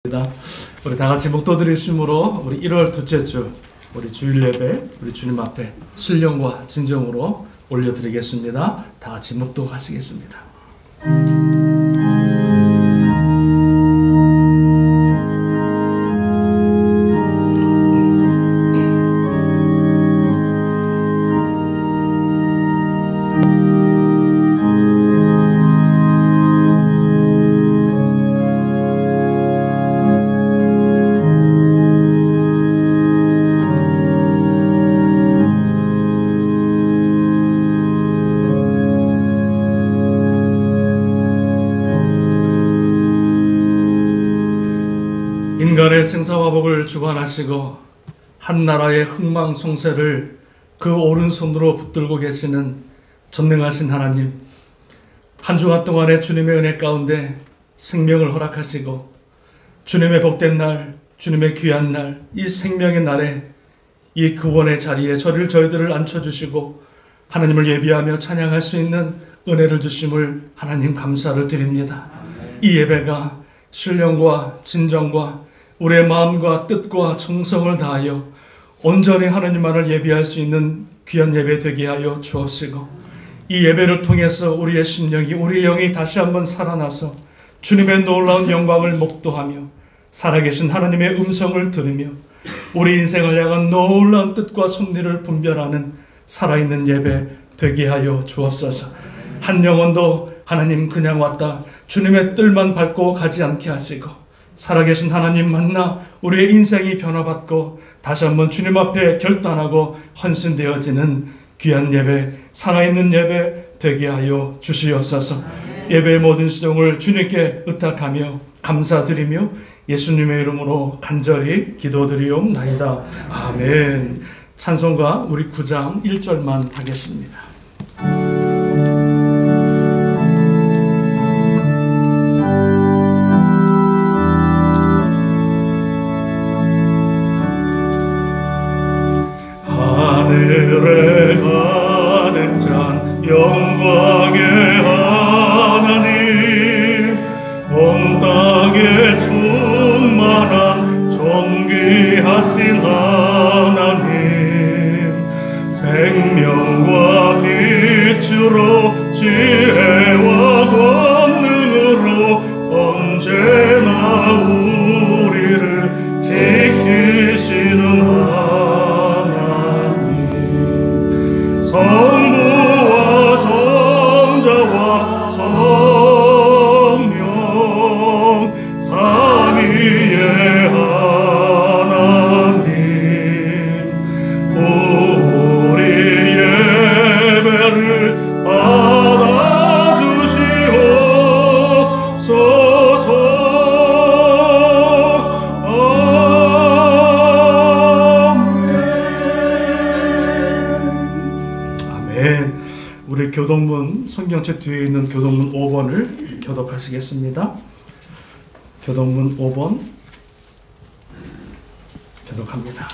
우리 다 같이 목도드릴 심으로 우리 1월 둘째 주 우리 주일 예배 우리 주님 앞에 신령과 진정으로 올려드리겠습니다. 다 같이 목도하시겠습니다. 인간의 생사화복을 주관하시고 한 나라의 흥망성쇠를 그 오른손으로 붙들고 계시는 전능하신 하나님, 한 주간 동안의 주님의 은혜 가운데 생명을 허락하시고 주님의 복된 날, 주님의 귀한 날, 이 생명의 날에 이 구원의 자리에 저희들을 앉혀주시고 하나님을 예비하며 찬양할 수 있는 은혜를 주심을 하나님 감사를 드립니다. 이 예배가 신령과 진정과 우리의 마음과 뜻과 정성을 다하여 온전히 하나님만을 예비할 수 있는 귀한 예배 되게 하여 주옵시고, 이 예배를 통해서 우리의 심령이, 우리의 영이 다시 한번 살아나서 주님의 놀라운 영광을 목도하며 살아계신 하나님의 음성을 들으며 우리 인생을 향한 놀라운 뜻과 섭리를 분별하는 살아있는 예배 되게 하여 주옵소서. 한 영혼도 하나님 그냥 왔다 주님의 뜰만 밟고 가지 않게 하시고, 살아계신 하나님 만나 우리의 인생이 변화받고 다시 한번 주님 앞에 결단하고 헌신되어지는 귀한 예배, 살아있는 예배 되게 하여 주시옵소서. 예배의 모든 시종을 주님께 의탁하며 감사드리며 예수님의 이름으로 간절히 기도드리옵나이다. 아멘. 찬송가 우리 9장 1절만 하겠습니다. 하늘에 가득 찬 영광의 하나님, 온 땅에 충만한 존귀하신 하나님, 생명과 빛으로 지혜와 권능으로 언제나 우리를 지키시는 하나님, 성부와 성자와 성령 삼위의 하나님, 우리 예배를 받아주시옵소서. 우리 교동문 성경책 뒤에 있는 교동문 5번을 교독하시겠습니다. 교동문 5번 교독합니다.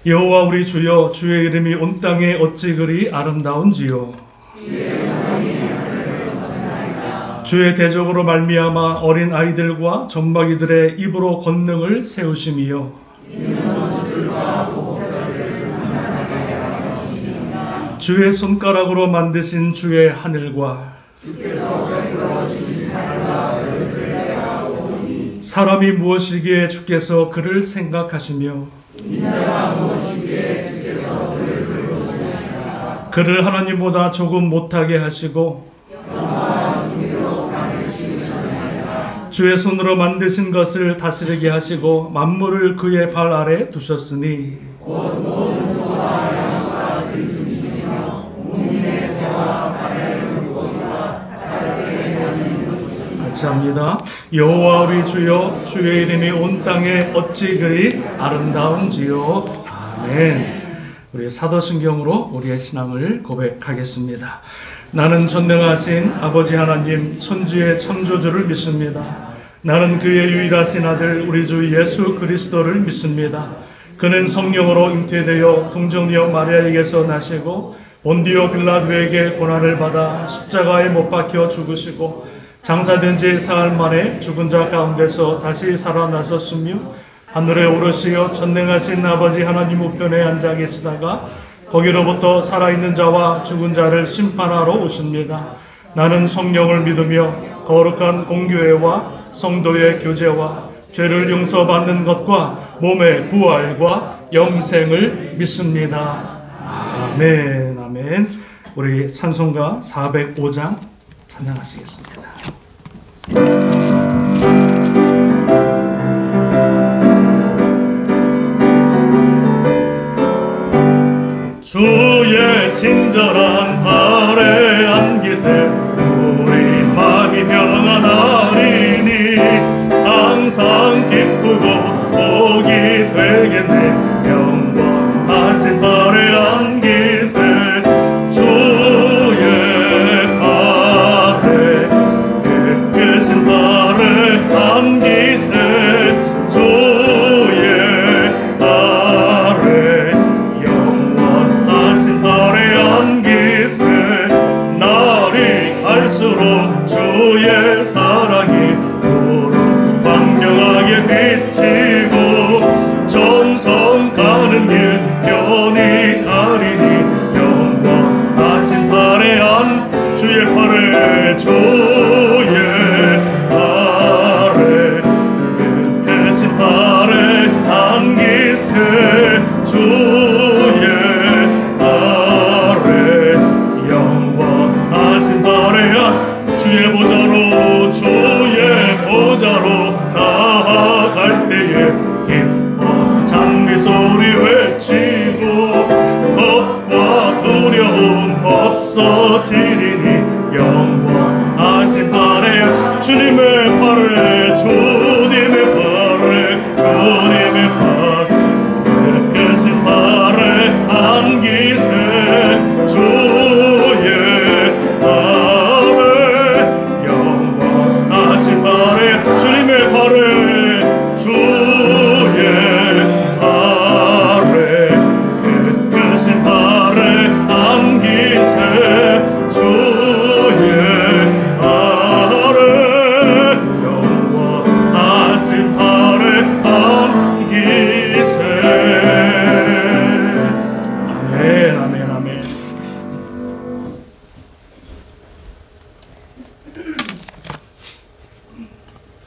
여호와 우리 주여, 주의 이름이 온 땅에 어찌 그리 아름다운지요. 주의 대적으로 말미암아 어린 아이들과 젖먹이들의 입으로 권능을 세우심이요. 주의 손가락으로 만드신 주의 하늘과 사람이 무엇이기에 주께서 그를 생각하시며 그를 하나님보다 조금 못하게 하시고 주의 손으로 만드신 것을 다스리게 하시고 만물을 그의 발 아래 두셨으니 합니다. 여호와 우리 주여, 주의 이름이 온 땅에 어찌 그리 아름다운지요. 아멘. 우리 사도신경으로 우리의 신앙을 고백하겠습니다. 나는 전능하신 아버지 하나님 천지의 창조주를 믿습니다. 나는 그의 유일하신 아들 우리 주 예수 그리스도를 믿습니다. 그는 성령으로 잉태되어 동정녀 마리아에게서 나시고 본디오 빌라도에게 고난을 받아 십자가에 못 박혀 죽으시고 장사된 지 사흘 만에 죽은 자 가운데서 다시 살아나섰으며 하늘에 오르시어 전능하신 아버지 하나님 우편에 앉아 계시다가 거기로부터 살아있는 자와 죽은 자를 심판하러 오십니다. 나는 성령을 믿으며 거룩한 공교회와 성도의 교제와 죄를 용서받는 것과 몸의 부활과 영생을 믿습니다. 아멘. 아멘. 우리 찬송가 405장 찬양하시겠습니다. 주의 친절한 발에 안기세 우리 마음이 평안하리니 항상 기쁘고 복이 되겠네. 영원하신 발에 안기세 주의 발에 끝끝은 발에 안기세 주의 발에 영원하신 발에 안기세 날이 갈수록 주의 사랑이 우로 광명하게 비치고 전성 가는 길 편히 가리니 영원하신 발에 안 주의 발에 주의 발에 끝끝은 발에 안기세 주의 발에 영원하신 발에 안 주의 보좌로 나아갈 때에 기뻐 찬미 소리 외치고 겁과 두려움 없어지리니 영원하신 발에 주님의 발에 주님의 발에 주님의 발 끝끝은 발에 안기세 주의 발에 영원하신 발에 주님의 발에 주의 발에 끝끝은 발에 안기세 주의 발에 영원하신 발에 안기세. 아멘. 아멘. 아멘.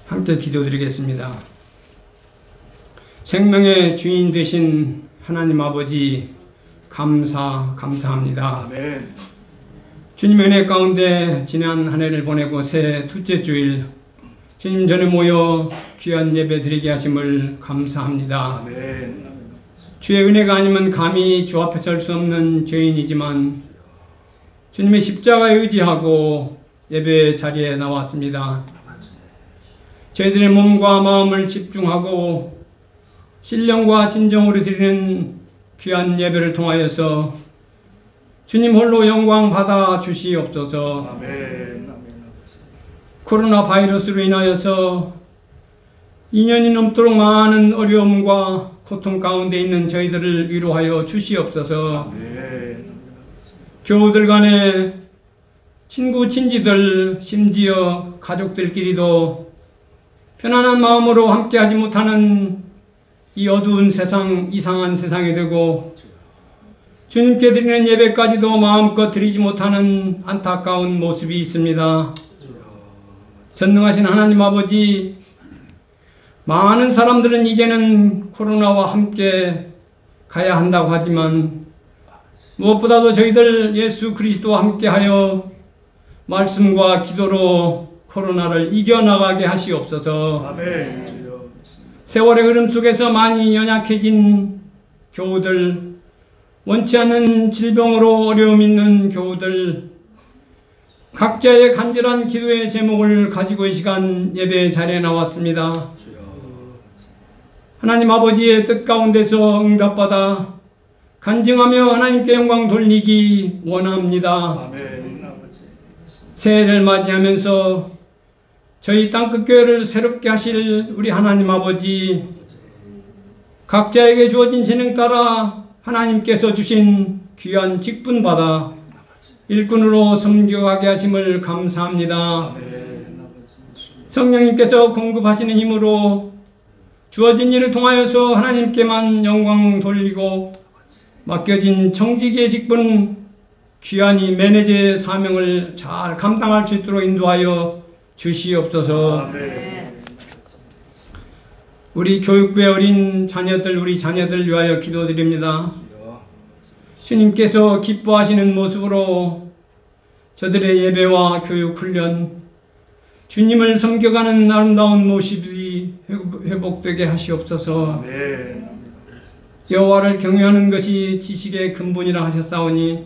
함께 기도드리겠습니다. 생명의 주인 되신 하나님 아버지 감사합니다. 아멘. 주님 은혜 가운데 지난 한 해를 보내고 새 둘째 주일 주님 전에 모여 귀한 예배 드리게 하심을 감사합니다. 아멘. 주의 은혜가 아니면 감히 주 앞에 설 수 없는 죄인이지만 주님의 십자가에 의지하고 예배 자리에 나왔습니다. 저희들의 몸과 마음을 집중하고 신령과 진정으로 드리는 귀한 예배를 통하여서 주님 홀로 영광 받아 주시옵소서. 아멘. 코로나 바이러스로 인하여서 2년이 넘도록 많은 어려움과 고통 가운데 있는 저희들을 위로하여 주시옵소서. 아멘. 교우들 간에 친구 친지들 심지어 가족들끼리도 편안한 마음으로 함께하지 못하는 이 어두운 세상, 이상한 세상이 되고 주님께 드리는 예배까지도 마음껏 드리지 못하는 안타까운 모습이 있습니다. 전능하신 하나님 아버지, 많은 사람들은 이제는 코로나와 함께 가야 한다고 하지만 무엇보다도 저희들 예수 그리스도와 함께하여 말씀과 기도로 코로나를 이겨나가게 하시옵소서. 아멘. 주여. 세월의 흐름 속에서 많이 연약해진 교우들, 원치 않는 질병으로 어려움 있는 교우들, 각자의 간절한 기도의 제목을 가지고 이 시간 예배 자리에 나왔습니다. 하나님 아버지의 뜻 가운데서 응답받아 간증하며 하나님께 영광 돌리기 원합니다. 아멘. 새해를 맞이하면서 저희 땅끝 교회를 새롭게 하실 우리 하나님 아버지, 각자에게 주어진 재능 따라 하나님께서 주신 귀한 직분 받아 일꾼으로 섬겨가게 하심을 감사합니다. 아멘. 성령님께서 공급하시는 힘으로 주어진 일을 통하여서 하나님께만 영광 돌리고 맡겨진 청지기의 직분 귀한 이 매니저의 사명을 잘 감당할 수 있도록 인도하여 주시옵소서. 우리 교육부의 어린 자녀들, 우리 자녀들 위하여 기도드립니다. 주님께서 기뻐하시는 모습으로 저들의 예배와 교육 훈련, 주님을 섬겨가는 아름다운 모습이 회복되게 하시옵소서. 여호와를 경외하는 것이 지식의 근본이라 하셨사오니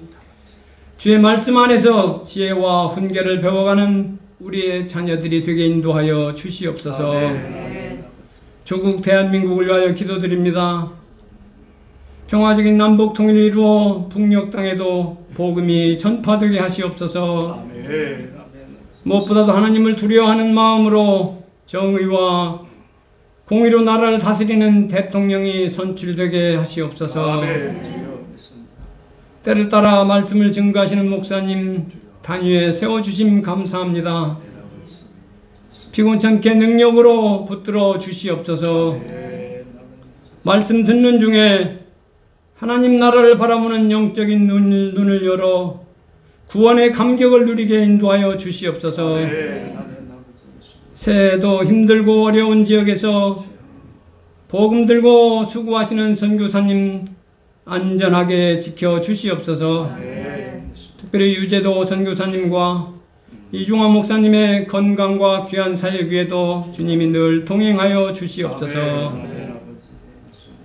주의 말씀 안에서 지혜와 훈계를 배워가는 우리의 자녀들이 되게 인도하여 주시옵소서. 조국 대한민국을 위하여 기도드립니다. 평화적인 남북 통일을 이루어 북녘 땅에도 복음이 전파되게 하시옵소서. 무엇보다도 하나님을 두려워하는 마음으로 정의와 공의로 나라를 다스리는 대통령이 선출되게 하시옵소서. 때를 따라 말씀을 증거하시는 목사님 단위에 세워주심 감사합니다. 피곤찮게 능력으로 붙들어 주시옵소서. 말씀 듣는 중에 하나님 나라를 바라보는 영적인 눈을 열어 구원의 감격을 누리게 인도하여 주시옵소서. 새해도 힘들고 어려운 지역에서 복음 들고 수고하시는 선교사님 안전하게 지켜 주시옵소서. 특별히 유재도 선교사님과 이중환 목사님의 건강과 귀한 사역 위에도 주님이 늘 동행하여 주시옵소서.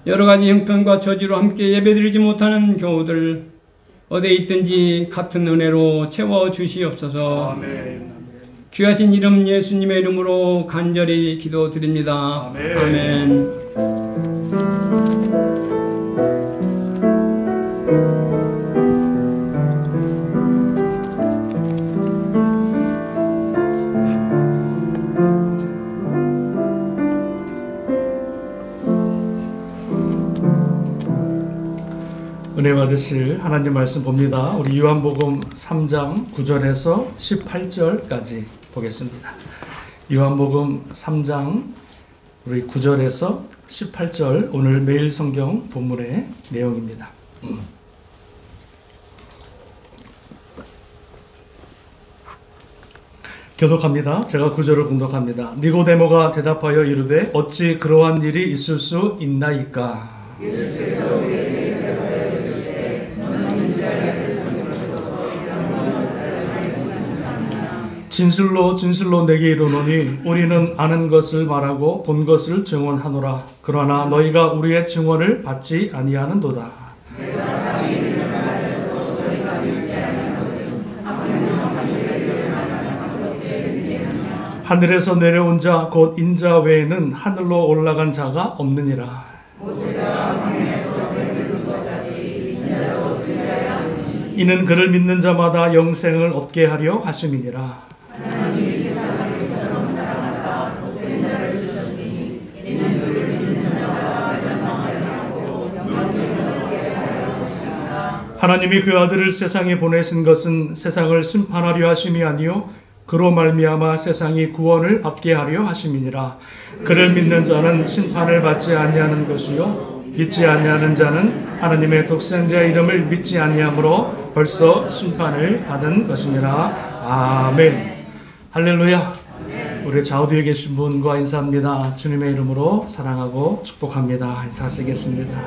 여러가지 형편과 처지로 함께 예배드리지 못하는 교우들 어디에 있든지 같은 은혜로 채워 주시옵소서. 귀하신 이름 예수님의 이름으로 간절히 기도드립니다. 아멘. 은혜 받으실 하나님 말씀 봅니다. 우리 요한복음 3장 9절에서 18절까지 보겠습니다. 요한복음 3장 우리 9절에서 18절 오늘 매일 성경 본문의 내용입니다. 교독합니다. 제가 9절을 공독합니다. 니고데모가 대답하여 이르되 어찌 그러한 일이 있을 수 있나이까? 진실로 진실로 내게 이르노니 우리는 아는 것을 말하고 본 것을 증언하노라. 그러나 너희가 우리의 증언을 받지 아니하는도다. 하늘에서 내려온 자 곧 인자 외에는 하늘로 올라간 자가 없느니라. 이는 그를 믿는 자마다 영생을 얻게 하려 하심이니라. 하나님이 그 아들을 세상에 보내신 것은 세상을 심판하려 하심이 아니요 그로 말미암아 세상이 구원을 받게 하려 하심이니라. 그를 믿는 자는 심판을 받지 아니하는 것이요 믿지 아니하는 자는 하나님의 독생자 이름을 믿지 아니하므로 벌써 심판을 받은 것이니라. 아멘. 할렐루야. 우리 좌우뒤에 계신 분과 인사합니다. 주님의 이름으로 사랑하고 축복합니다. 인사하시겠습니다.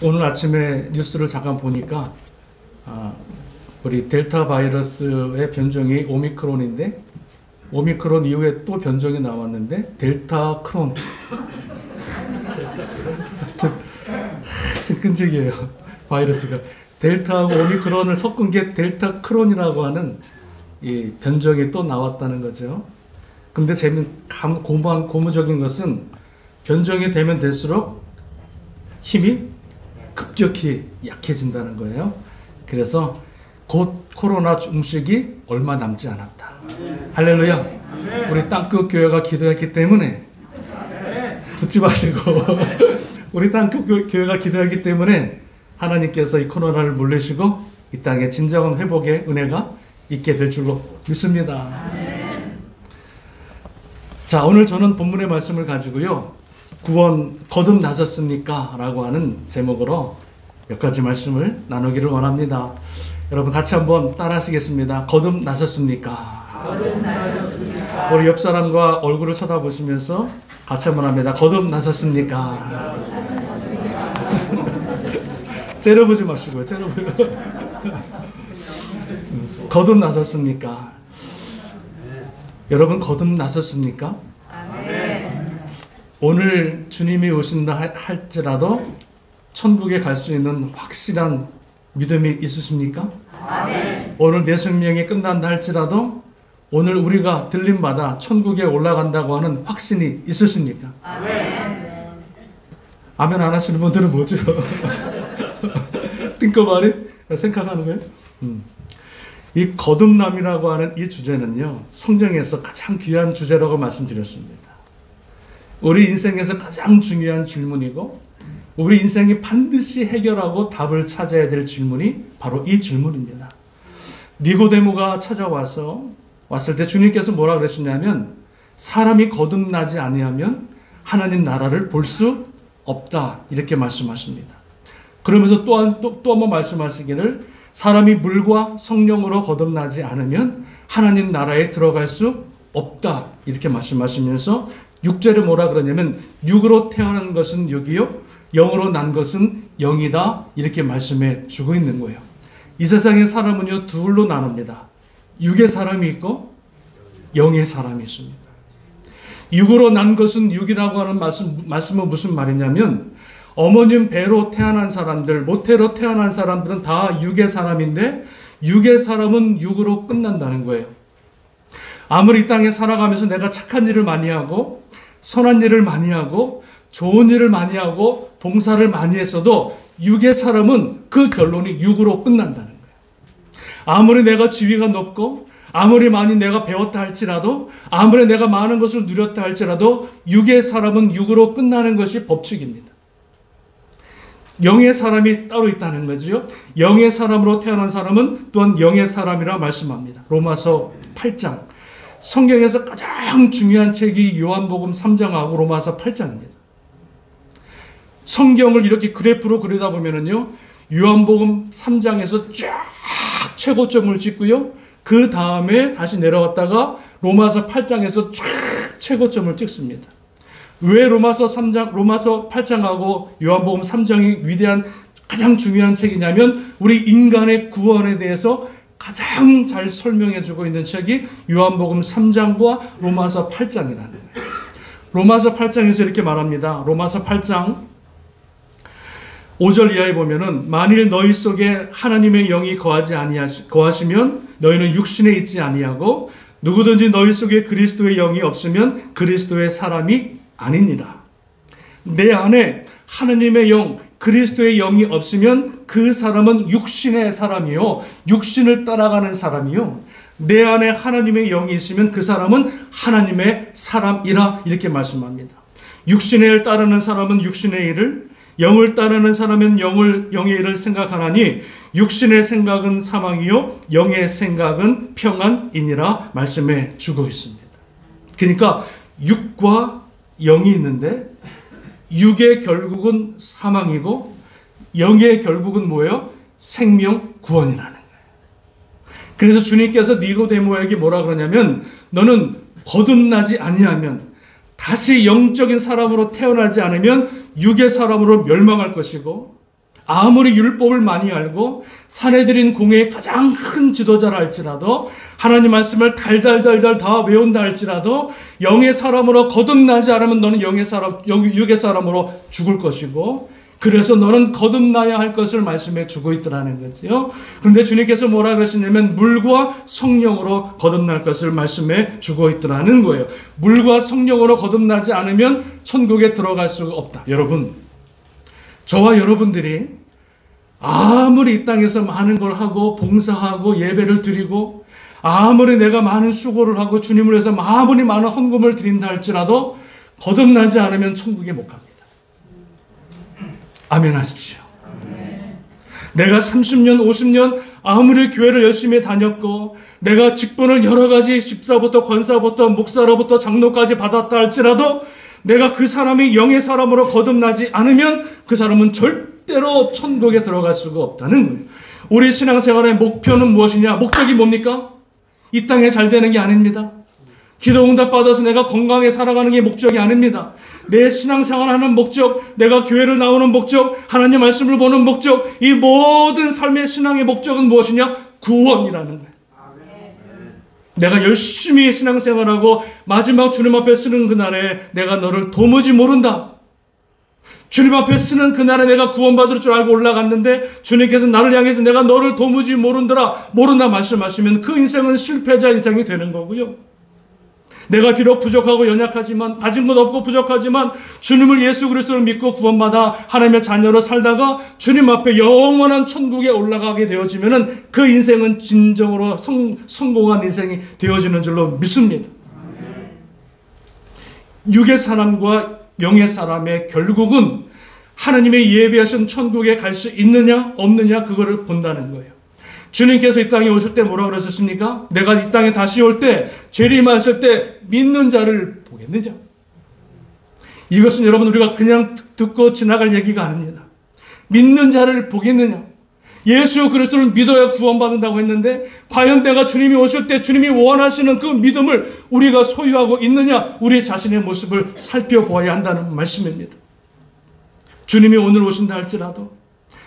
오늘 아침에 뉴스를 잠깐 보니까 우리 델타 바이러스의 변종이 오미크론인데 오미크론 이후에 또 변종이 나왔는데 델타 크론. 하여튼 끈적이에요. 바이러스가 델타하고 오미크론을 섞은 게 델타 크론이라고 하는 이 변종이 또 나왔다는 거죠. 근데 고무적인 것은 변종이 되면 될수록 힘이 급격히 약해진다는 거예요. 그래서 곧 코로나 종식이 얼마 남지 않았다. 할렐루야. 우리 땅끝 교회가 기도했기 때문에 붙지 마시고 우리 교회가 기도하기 때문에 하나님께서 이 코로나를 물리시고 이 땅에 진정한 회복의 은혜가 있게 될 줄로 믿습니다. 자, 오늘 저는 본문의 말씀을 가지고요, 구원 거듭나셨습니까? 라고 하는 제목으로 몇 가지 말씀을 나누기를 원합니다. 여러분 같이 한번 따라 하시겠습니다. 거듭나셨습니까? 거듭나셨습니까? 우리 옆 사람과 얼굴을 쳐다보시면서 같이 한번 합니다. 거듭나셨습니까? 째려보지 마시고요. 거듭나셨습니까? 여러분 거듭나셨습니까? 오늘 주님이 오신다 할지라도 천국에 갈 수 있는 확실한 믿음이 있으십니까? 오늘 내 생명이 끝난다 할지라도 오늘 우리가 들림받아 천국에 올라간다고 하는 확신이 있으십니까? 아멘 안 하시는 분들은 뭐죠? 띵꺼발이 생각하는 거예요? 이 거듭남이라고 하는 이 주제는요, 성경에서 가장 귀한 주제라고 말씀드렸습니다. 우리 인생에서 가장 중요한 질문이고 우리 인생이 반드시 해결하고 답을 찾아야 될 질문이 바로 이 질문입니다. 니고데모가 왔을 때 주님께서 뭐라 그러셨냐면, 사람이 거듭나지 아니하면 하나님 나라를 볼 수 없다, 이렇게 말씀하십니다. 그러면서 또 한 번 말씀하시기를, 사람이 물과 성령으로 거듭나지 않으면 하나님 나라에 들어갈 수 없다, 이렇게 말씀하시면서 6절에 뭐라 그러냐면, 육으로 태어난 것은 육이요 영으로 난 것은 영이다, 이렇게 말씀해 주고 있는 거예요. 이 세상의 사람은요 둘로 나눕니다. 육의 사람이 있고 영의 사람이 있습니다. 육으로 난 것은 육이라고 하는 말씀은 무슨 말이냐면, 어머님 배로 태어난 사람들, 모태로 태어난 사람들은 다 육의 사람인데 육의 사람은 육으로 끝난다는 거예요. 아무리 이 땅에 살아가면서 내가 착한 일을 많이 하고 선한 일을 많이 하고 좋은 일을 많이 하고 봉사를 많이 했어도 육의 사람은 그 결론이 육으로 끝난다는 거예요. 아무리 내가 지위가 높고 아무리 많이 내가 배웠다 할지라도 아무리 내가 많은 것을 누렸다 할지라도 육의 사람은 육으로 끝나는 것이 법칙입니다. 영의 사람이 따로 있다는 거죠. 영의 사람으로 태어난 사람은 또한 영의 사람이라 말씀합니다. 로마서 8장. 성경에서 가장 중요한 책이 요한복음 3장하고 로마서 8장입니다. 성경을 이렇게 그래프로 그리다 보면은요, 요한복음 3장에서 쫙 최고점을 찍고요, 그 다음에 다시 내려왔다가 로마서 8장에서 쫙 최고점을 찍습니다. 왜 로마서 8장하고 요한복음 3장이 위대한 가장 중요한 책이냐면, 우리 인간의 구원에 대해서 가장 잘 설명해주고 있는 책이 요한복음 3장과 로마서 8장이라는 거예요. 로마서 8장에서 이렇게 말합니다. 로마서 8장 5절 이하에 보면은, 만일 너희 속에 하나님의 영이 거하시면 너희는 육신에 있지 아니하고 누구든지 너희 속에 그리스도의 영이 없으면 그리스도의 사람이 아니니라. 내 안에 하나님의 영, 그리스도의 영이 없으면 그 사람은 육신의 사람이요, 육신을 따라가는 사람이요, 내 안에 하나님의 영이 있으면 그 사람은 하나님의 사람이라, 이렇게 말씀합니다. 육신의 일을 따르는 사람은 육신의 일을, 영을 따르는 사람은 영의 일을 생각하나니 육신의 생각은 사망이요 영의 생각은 평안이니라 말씀해 주고 있습니다. 그러니까 육과 영이 있는데 육의 결국은 사망이고 영의 결국은 뭐예요? 생명 구원이라는 거예요. 그래서 주님께서 니고데모에게 뭐라 그러냐면, 너는 거듭나지 아니하면, 다시 영적인 사람으로 태어나지 않으면 육의 사람으로 멸망할 것이고, 아무리 율법을 많이 알고 사내들인 공회의 가장 큰 지도자라 할지라도, 하나님 말씀을 달달달달 다 외운다 할지라도 영의 사람으로 거듭나지 않으면 너는 육의 사람으로 죽을 것이고, 그래서 너는 거듭나야 할 것을 말씀해 주고 있더라는 거지요. 그런데 주님께서 뭐라 그러시냐면, 물과 성령으로 거듭날 것을 말씀해 주고 있더라는 거예요. 물과 성령으로 거듭나지 않으면 천국에 들어갈 수가 없다. 여러분, 저와 여러분들이 아무리 이 땅에서 많은 걸 하고 봉사하고 예배를 드리고 아무리 내가 많은 수고를 하고 주님을 위해서 아무리 많은 헌금을 드린다 할지라도 거듭나지 않으면 천국에 못 갑니다. 아멘 하십시오. 내가 30년, 50년 아무리 교회를 열심히 다녔고 내가 직분을 여러 가지 집사부터 권사부터 목사로부터 장로까지 받았다 할지라도 내가 그 사람이 영의 사람으로 거듭나지 않으면 그 사람은 절대로 천국에 들어갈 수가 없다는 거예요. 우리 신앙생활의 목표는 무엇이냐? 목적이 뭡니까? 이 땅에 잘 되는 게 아닙니다. 기도 응답 받아서 내가 건강하게 살아가는 게 목적이 아닙니다. 내 신앙생활하는 목적, 내가 교회를 나오는 목적, 하나님 말씀을 보는 목적, 이 모든 삶의 신앙의 목적은 무엇이냐? 구원이라는 거예요. 내가 열심히 신앙생활하고 마지막 주님 앞에 쓰는 그날에 내가 너를 도무지 모른다. 주님 앞에 쓰는 그날에 내가 구원받을 줄 알고 올라갔는데 주님께서 나를 향해서 내가 너를 도무지 모른다 말씀하시면 그 인생은 실패자 인생이 되는 거고요. 내가 비록 부족하고 연약하지만 가진 것 없고 부족하지만 주님을 예수 그리스도를 믿고 구원받아 하나님의 자녀로 살다가 주님 앞에 영원한 천국에 올라가게 되어지면 그 인생은 진정으로 성공한 인생이 되어지는 줄로 믿습니다. 육의 사람과 영의 사람의 결국은 하나님의 예비하신 천국에 갈 수 있느냐 없느냐 그거를 본다는 거예요. 주님께서 이 땅에 오실 때 뭐라고 그러셨습니까? 내가 이 땅에 다시 올 때 재림하실 때 믿는 자를 보겠느냐? 이것은 여러분 우리가 그냥 듣고 지나갈 얘기가 아닙니다. 믿는 자를 보겠느냐? 예수 그리스도를 믿어야 구원받는다고 했는데 과연 내가 주님이 오실 때 주님이 원하시는 그 믿음을 우리가 소유하고 있느냐? 우리 자신의 모습을 살펴보아야 한다는 말씀입니다. 주님이 오늘 오신다 할지라도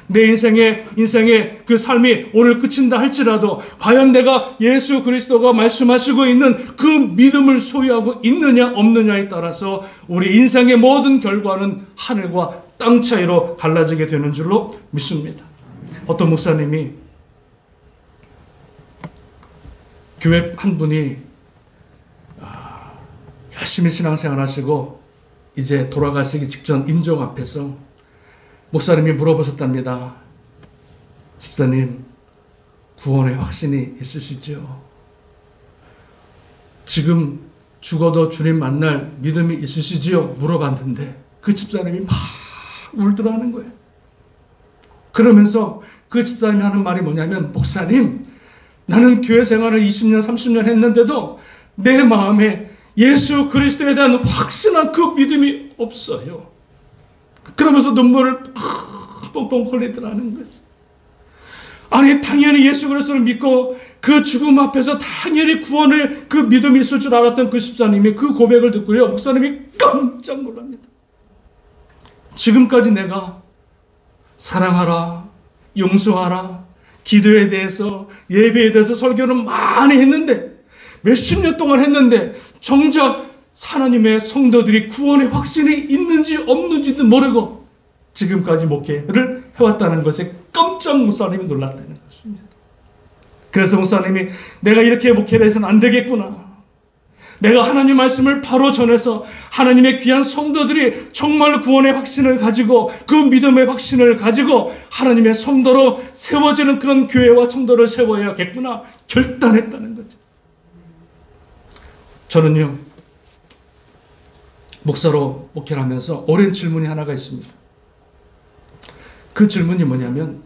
내 인생의 그 삶이 오늘 끝인다 할지라도 과연 내가 예수 그리스도가 말씀하시고 있는 그 믿음을 소유하고 있느냐 없느냐에 따라서 우리 인생의 모든 결과는 하늘과 땅 차이로 갈라지게 되는 줄로 믿습니다. 어떤 목사님이 교회 한 분이 열심히 신앙생활 하시고 이제 돌아가시기 직전 임종 앞에서 목사님이 물어보셨답니다. 집사님, 구원의 확신이 있으시죠? 지금 죽어도 주님 만날 믿음이 있으시지요? 물어봤는데 그 집사님이 막 울더라는 거예요. 그러면서 그 집사님이 하는 말이 뭐냐면 목사님, 나는 교회 생활을 20년, 30년 했는데도 내 마음에 예수 그리스도에 대한 확신한 그 믿음이 없어요. 그러면서 눈물을 뻥뻥 흘리더라는 거죠. 아니 당연히 예수 그리스도를 믿고 그 죽음 앞에서 당연히 구원의 그 믿음이 있을 줄 알았던 그 집사님이 그 고백을 듣고요. 목사님이 깜짝 놀랍니다. 지금까지 내가 사랑하라, 용서하라, 기도에 대해서 예배에 대해서 설교는 많이 했는데 몇십 년 동안 했는데 정작 하나님의 성도들이 구원의 확신이 있는지 없는지도 모르고 지금까지 목회를 해왔다는 것에 깜짝 목사님이 놀랐다는 것입니다. 그래서 목사님이 내가 이렇게 목회를 해서는 안 되겠구나. 내가 하나님 말씀을 바로 전해서 하나님의 귀한 성도들이 정말 구원의 확신을 가지고 그 믿음의 확신을 가지고 하나님의 성도로 세워지는 그런 교회와 성도를 세워야겠구나 결단했다는 거죠. 저는요 목사로 목회를 하면서 오랜 질문이 하나가 있습니다. 그 질문이 뭐냐면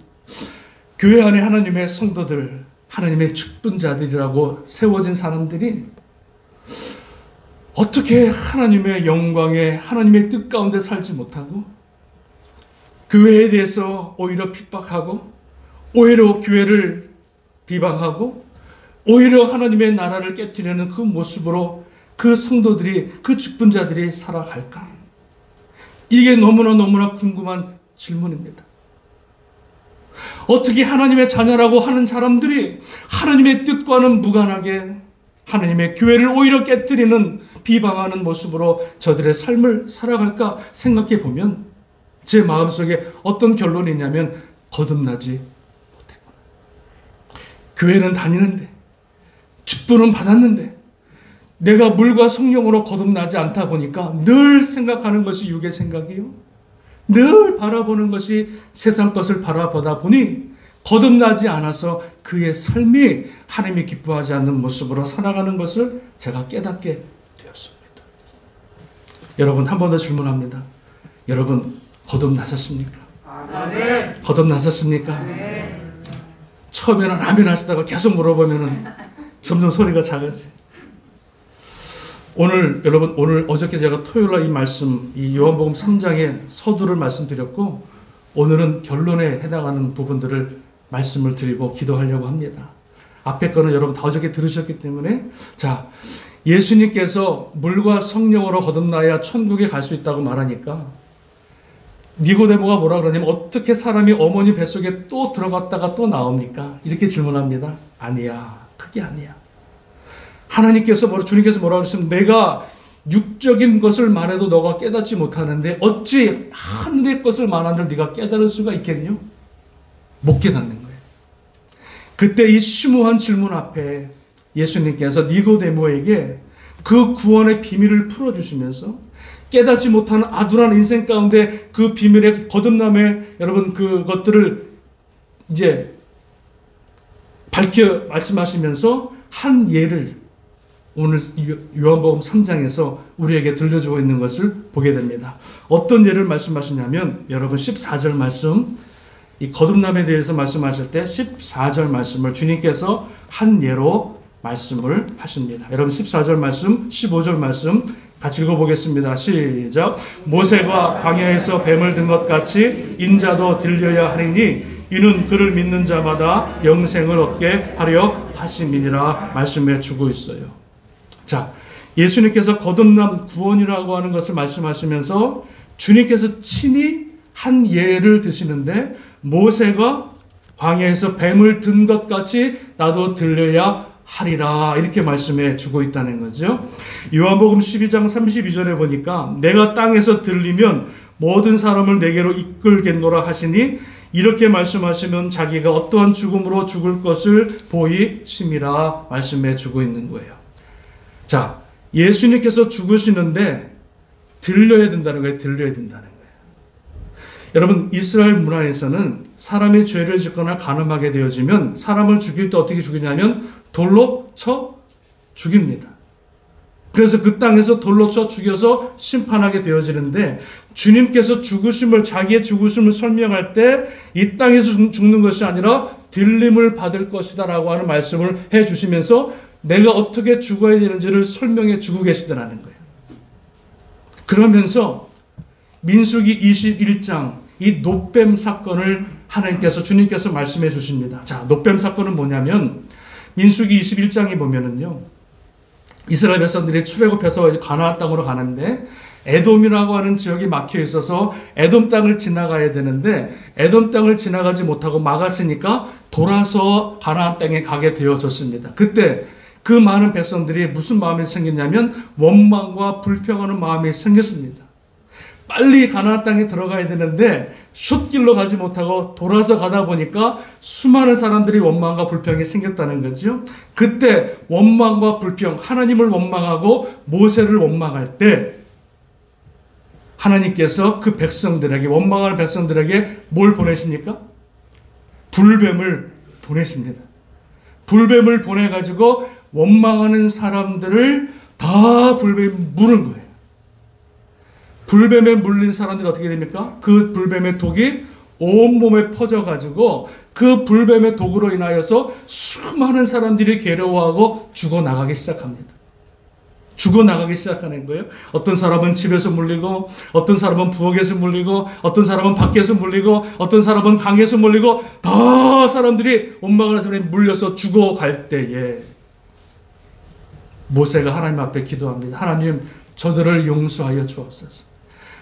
교회 안에 하나님의 성도들, 하나님의 직분자들이라고 세워진 사람들이 어떻게 하나님의 영광에 하나님의 뜻 가운데 살지 못하고 교회에 대해서 오히려 핍박하고 오히려 교회를 비방하고 오히려 하나님의 나라를 깨뜨리는 그 모습으로 그 성도들이, 그 직분자들이 살아갈까? 이게 너무나 궁금한 질문입니다. 어떻게 하나님의 자녀라고 하는 사람들이 하나님의 뜻과는 무관하게 하나님의 교회를 오히려 깨뜨리는 비방하는 모습으로 저들의 삶을 살아갈까 생각해 보면 제 마음속에 어떤 결론이 있냐면 거듭나지 못했구나. 교회는 다니는데 직분은 받았는데 내가 물과 성령으로 거듭나지 않다 보니까 늘 생각하는 것이 육의 생각이요. 늘 바라보는 것이 세상 것을 바라보다 보니 거듭나지 않아서 그의 삶이 하나님이 기뻐하지 않는 모습으로 살아가는 것을 제가 깨닫게 되었습니다. 여러분 한 번 더 질문합니다. 여러분 거듭나셨습니까? 거듭나셨습니까? 처음에는 아멘 하시다가 계속 물어보면은 점점 소리가 작아지. 오늘 어저께 제가 토요일날 이 말씀, 이 요한복음 3장의 서두를 말씀드렸고, 오늘은 결론에 해당하는 부분들을 말씀을 드리고 기도하려고 합니다. 앞에 거는 여러분 다 어저께 들으셨기 때문에, 자, 예수님께서 물과 성령으로 거듭나야 천국에 갈 수 있다고 말하니까, 니고데모가 뭐라 그러냐면, 어떻게 사람이 어머니 뱃속에 또 들어갔다가 또 나옵니까? 이렇게 질문합니다. 아니야. 그게 아니야. 주님께서 뭐라 그러시면, 내가 육적인 것을 말해도 너가 깨닫지 못하는데 어찌 하늘의 것을 말하는 네가 깨달을 수가 있겠뇨? 못 깨닫는 거예요. 그때 이 심오한 질문 앞에 예수님께서 니고데모에게 그 구원의 비밀을 풀어주시면서 깨닫지 못하는 아둔한 인생 가운데 그 비밀의 거듭남의 여러분 그것들을 이제 밝혀 말씀하시면서 한 예를 오늘 요한복음 3장에서 우리에게 들려주고 있는 것을 보게 됩니다. 어떤 예를 말씀하시냐면 여러분 14절 말씀, 이 거듭남에 대해서 말씀하실 때 14절 말씀을 주님께서 한 예로 말씀을 하십니다. 여러분 14절 말씀, 15절 말씀 같이 읽어보겠습니다. 시작. 모세가 광야에서 뱀을 든 것 같이 인자도 들려야 하리니 이는 그를 믿는 자마다 영생을 얻게 하려 하심이니라 말씀해 주고 있어요. 자, 예수님께서 거듭남 구원이라고 하는 것을 말씀하시면서 주님께서 친히 한 예를 드시는데, 모세가 광야에서 뱀을 든 것 같이 나도 들려야 하리라 이렇게 말씀해 주고 있다는 거죠. 요한복음 12장 32절에 보니까 내가 땅에서 들리면 모든 사람을 내게로 이끌겠노라 하시니 이렇게 말씀하시면 자기가 어떠한 죽음으로 죽을 것을 보이심이라 말씀해 주고 있는 거예요. 자, 예수님께서 죽으시는데 들려야 된다는 거예요. 들려야 된다는 거예요. 여러분, 이스라엘 문화에서는 사람이 죄를 짓거나 간음하게 되어지면 사람을 죽일 때 어떻게 죽이냐면 돌로 쳐 죽입니다. 그래서 그 땅에서 돌로 쳐 죽여서 심판하게 되어지는데, 주님께서 자기의 죽으심을 설명할 때 이 땅에서 죽는 것이 아니라 들림을 받을 것이다 라고 하는 말씀을 해 주시면서 내가 어떻게 죽어야 되는지를 설명해 주고 계시더라는 거예요. 그러면서 민수기 21장 이 놋뱀 사건을 주님께서 말씀해 주십니다. 자, 놋뱀 사건은 뭐냐면 민수기 21장에 보면은요, 이스라엘 백성들이 출애굽해서 가나안 땅으로 가는데 에돔이라고 하는 지역이 막혀 있어서 에돔 땅을 지나가야 되는데 에돔 땅을 지나가지 못하고 막았으니까 돌아서 가나안 땅에 가게 되어졌습니다. 그때 그 많은 백성들이 무슨 마음이 생겼냐면 원망과 불평하는 마음이 생겼습니다. 빨리 가나안 땅에 들어가야 되는데 숏길로 가지 못하고 돌아서 가다 보니까 수많은 사람들이 원망과 불평이 생겼다는 거죠. 그때 원망과 불평, 하나님을 원망하고 모세를 원망할 때 하나님께서 그 백성들에게, 원망하는 백성들에게 뭘 보내십니까? 불뱀을 보내십니다. 불뱀을 보내가지고 원망하는 사람들을 다 불뱀이 무는 거예요. 불뱀에 물린 사람들이 어떻게 됩니까? 그 불뱀의 독이 온몸에 퍼져가지고 그 불뱀의 독으로 인하여서 수많은 사람들이 괴로워하고 죽어나가기 시작합니다. 죽어나가기 시작하는 거예요. 어떤 사람은 집에서 물리고, 어떤 사람은 부엌에서 물리고, 어떤 사람은 밖에서 물리고, 어떤 사람은 강에서 물리고, 다 사람들이 원망하는 사람이 물려서 죽어갈 때에 모세가 하나님 앞에 기도합니다. 하나님, 저들을 용서하여 주옵소서.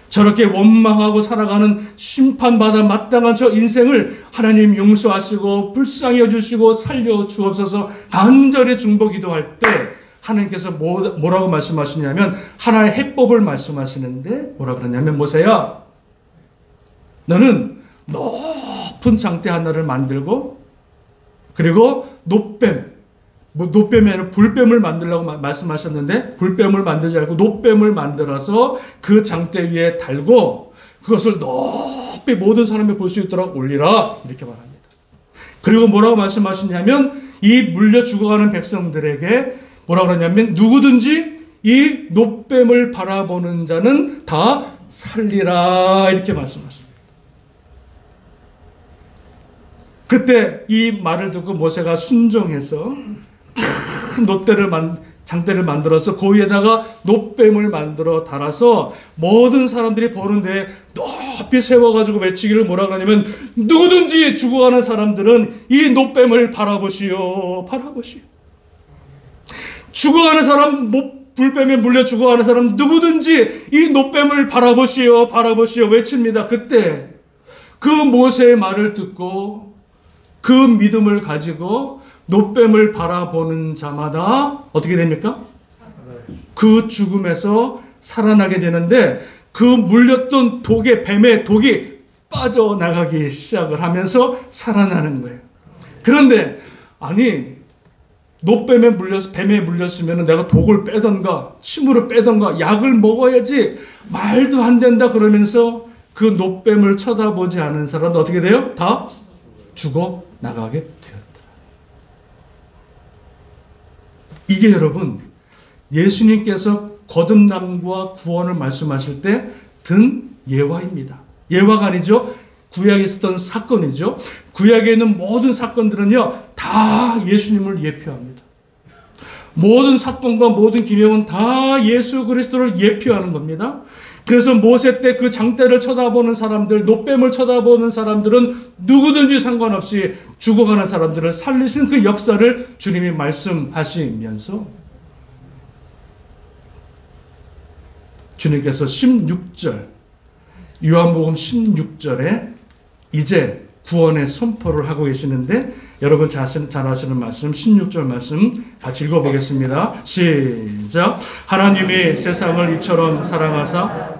저렇게 원망하고 살아가는 심판받아 마땅한 저 인생을 하나님 용서하시고 불쌍히 여주시고 살려 주옵소서 간절히 중보 기도할 때 하나님께서 뭐라고 말씀하시냐면 하나의 해법을 말씀하시는데 뭐라 그러냐면, 모세야, 너는 높은 장대 하나를 만들고, 그리고 놋뱀이 아니라 불뱀을 만들라고 말씀하셨는데 불뱀을 만들지 않고 놋뱀을 만들어서 그 장대 위에 달고 그것을 높이 모든 사람이 볼 수 있도록 올리라 이렇게 말합니다. 그리고 뭐라고 말씀하시냐면 이 물려 죽어가는 백성들에게 뭐라 그러냐면 누구든지 이 놋뱀을 바라보는 자는 다 살리라 이렇게 말씀하십니다. 그때 이 말을 듣고 모세가 순종해서 큰 장대를 만들어서 그 위에다가 놋뱀을 만들어 달아서 모든 사람들이 보는데 높이 세워가지고 외치기를 뭐라 그러냐면, 누구든지 죽어가는 사람들은 이 놋뱀을 바라보시오, 바라보시오. 죽어가는 사람, 불뱀에 물려 죽어가는 사람 누구든지 이 놋뱀을 바라보시오, 바라보시오 외칩니다. 그때 그 모세의 말을 듣고 그 믿음을 가지고 놋뱀을 바라보는 자마다 어떻게 됩니까? 그 죽음에서 살아나게 되는데, 그 물렸던 뱀의 독이 빠져나가기 시작을 하면서 살아나는 거예요. 그런데 아니, 놋뱀에 물렸으면 내가 독을 빼던가 침으로 빼던가 약을 먹어야지, 말도 안 된다 그러면서 그 놋뱀을 쳐다보지 않은 사람도 어떻게 돼요? 다 죽어 나가게 되었다. 이게 여러분, 예수님께서 거듭남과 구원을 말씀하실 때 든 예화입니다. 예화가 아니죠. 구약에 있었던 사건이죠. 구약에 있는 모든 사건들은요, 다 예수님을 예표합니다. 모든 사건과 모든 기명은 다 예수 그리스도를 예표하는 겁니다. 그래서 모세 때 그 장대를 쳐다보는 사람들, 놋뱀을 쳐다보는 사람들은 누구든지 상관없이 죽어가는 사람들을 살리신 그 역사를 주님이 말씀하시면서 주님께서 16절, 요한복음 16절에 이제 구원의 선포를 하고 계시는데, 여러분 잘 아시는 말씀 16절 말씀 같이 읽어보겠습니다. 시작. 하나님이 세상을 이처럼 사랑하사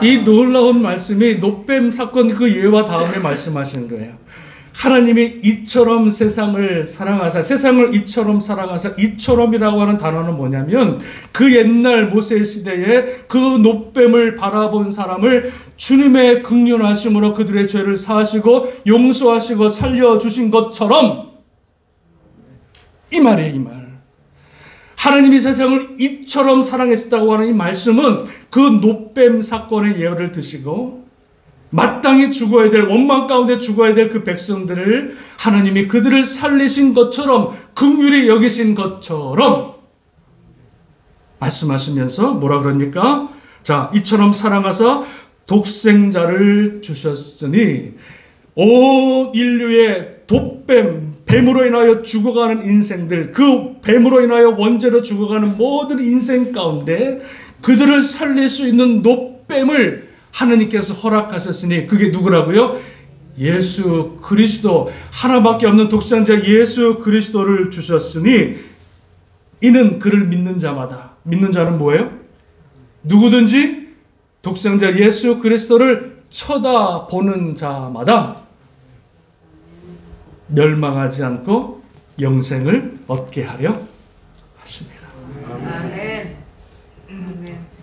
이 놀라운 말씀이 놋뱀 사건 그 예와 다음에 말씀하시는 거예요. 하나님이 이처럼 세상을 사랑하사, 세상을 이처럼 사랑하사, 이처럼이라고 하는 단어는 뭐냐면, 그 옛날 모세 시대에 그 놋뱀을 바라본 사람을 주님의 긍휼하심으로 그들의 죄를 사하시고 용서하시고 살려주신 것처럼, 이 말이에요, 이 말. 하나님이 세상을 이처럼 사랑했다고 하는 이 말씀은 그 놋뱀 사건의 예를 드시고, 마땅히 죽어야 될, 원망 가운데 죽어야 될 그 백성들을 하나님이 그들을 살리신 것처럼, 긍휼히 여기신 것처럼 말씀하시면서 뭐라 그럽니까? 자, 이처럼 사랑하사 독생자를 주셨으니, 온 인류의 뱀으로 인하여 죽어가는 인생들, 그 뱀으로 인하여 원죄로 죽어가는 모든 인생 가운데 그들을 살릴 수 있는 놋뱀을 하나님께서 허락하셨으니, 그게 누구라고요? 예수 그리스도, 하나밖에 없는 독생자 예수 그리스도를 주셨으니, 이는 그를 믿는 자마다, 믿는 자는 뭐예요? 누구든지 독생자 예수 그리스도를 쳐다보는 자마다 멸망하지 않고 영생을 얻게 하려 하십니다. 아멘.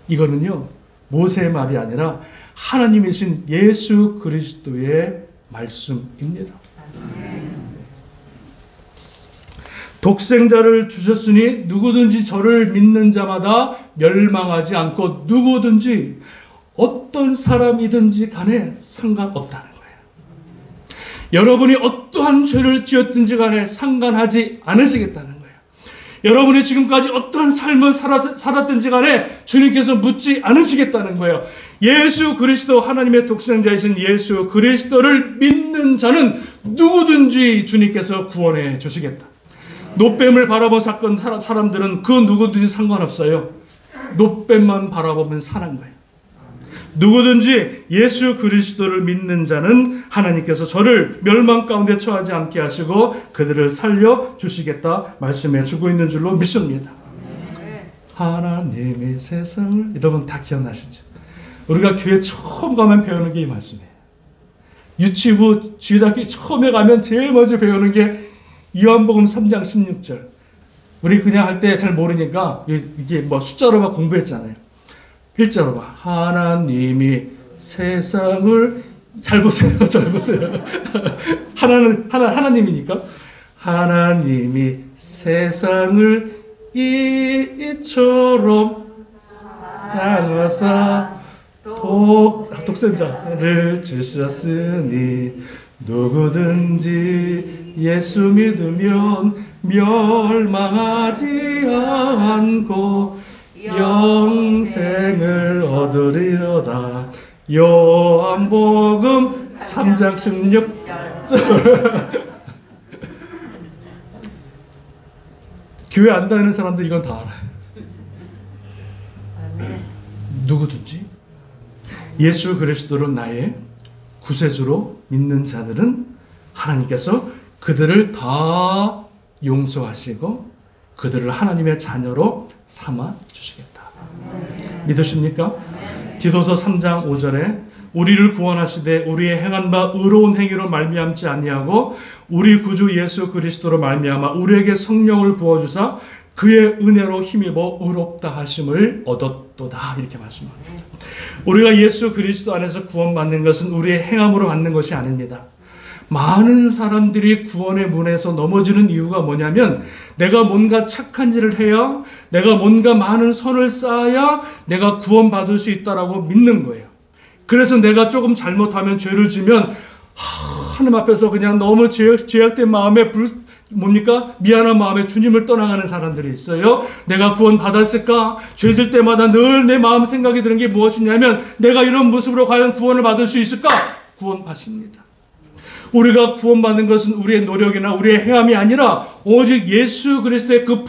이거는요, 모세의 말이 아니라 하나님이신 예수 그리스도의 말씀입니다. 독생자를 주셨으니 누구든지 저를 믿는 자마다 멸망하지 않고 누구든지 어떤 사람이든지 간에 상관없다는 거예요. 여러분이 어떠한 죄를 지었든지 간에 상관하지 않으시겠다는 거예요. 여러분이 지금까지 어떠한 삶을 살았든지 간에 주님께서 묻지 않으시겠다는 거예요. 예수 그리스도, 하나님의 독생자이신 예수 그리스도를 믿는 자는 누구든지 주님께서 구원해 주시겠다. 놋뱀을 바라본 사람들은 그 누구든지 상관없어요. 놋뱀만 바라보면 사는 거예요. 누구든지 예수 그리스도를 믿는 자는 하나님께서 저를 멸망 가운데 처하지 않게 하시고 그들을 살려 주시겠다 말씀해 주고 있는 줄로 믿습니다. 하나님의 세상을, 여러분 다 기억나시죠? 우리가 교회 처음 가면 배우는 게 이 말씀이에요. 유치부 주일학교 처음에 가면 제일 먼저 배우는 게 요한복음 3장 16절. 우리 그냥 할 때 잘 모르니까 이게 뭐 숫자로 막 공부했잖아요. 1절로 봐. 하나님이 세상을, 잘 보세요. 잘 보세요. 하나님이니까. 하나님이 세상을 이처럼 나눠서 독생자를 주셨으니 누구든지 예수 믿으면 멸망하지 않고 영생을 얻으리로다. 요한복음 3장 16절. 교회 안 다니는 사람도 이건 다 알아요. 누구든지 예수 그리스도를 나의 구세주로 믿는 자들은 하나님께서 그들을 다 용서하시고 그들을 하나님의 자녀로 삼아 주시겠다. 믿으십니까? 디도서 3장 5절에 우리를 구원하시되 우리의 행한 바 의로운 행위로 말미암지 아니하고 우리 구주 예수 그리스도로 말미암아 우리에게 성령을 부어주사 그의 은혜로 힘입어 의롭다 하심을 얻었도다. 이렇게 말씀합니다. 우리가 예수 그리스도 안에서 구원받는 것은 우리의 행함으로 받는 것이 아닙니다. 많은 사람들이 구원의 문에서 넘어지는 이유가 뭐냐면 내가 뭔가 착한 일을 해야, 내가 뭔가 많은 선을 쌓아야 내가 구원받을 수 있다라고 믿는 거예요. 그래서 내가 조금 잘못하면, 죄를 지면 하나님 앞에서 그냥 너무 죄악된 마음에 미안한 마음에 주님을 떠나가는 사람들이 있어요. 내가 구원 받았을까? 죄질 때마다 늘 내 마음 생각이 드는 게 무엇이냐면 내가 이런 모습으로 과연 구원을 받을 수 있을까? 구원 받습니다. 우리가 구원받는 것은 우리의 노력이나 우리의 행함이 아니라 오직 예수 그리스도의 그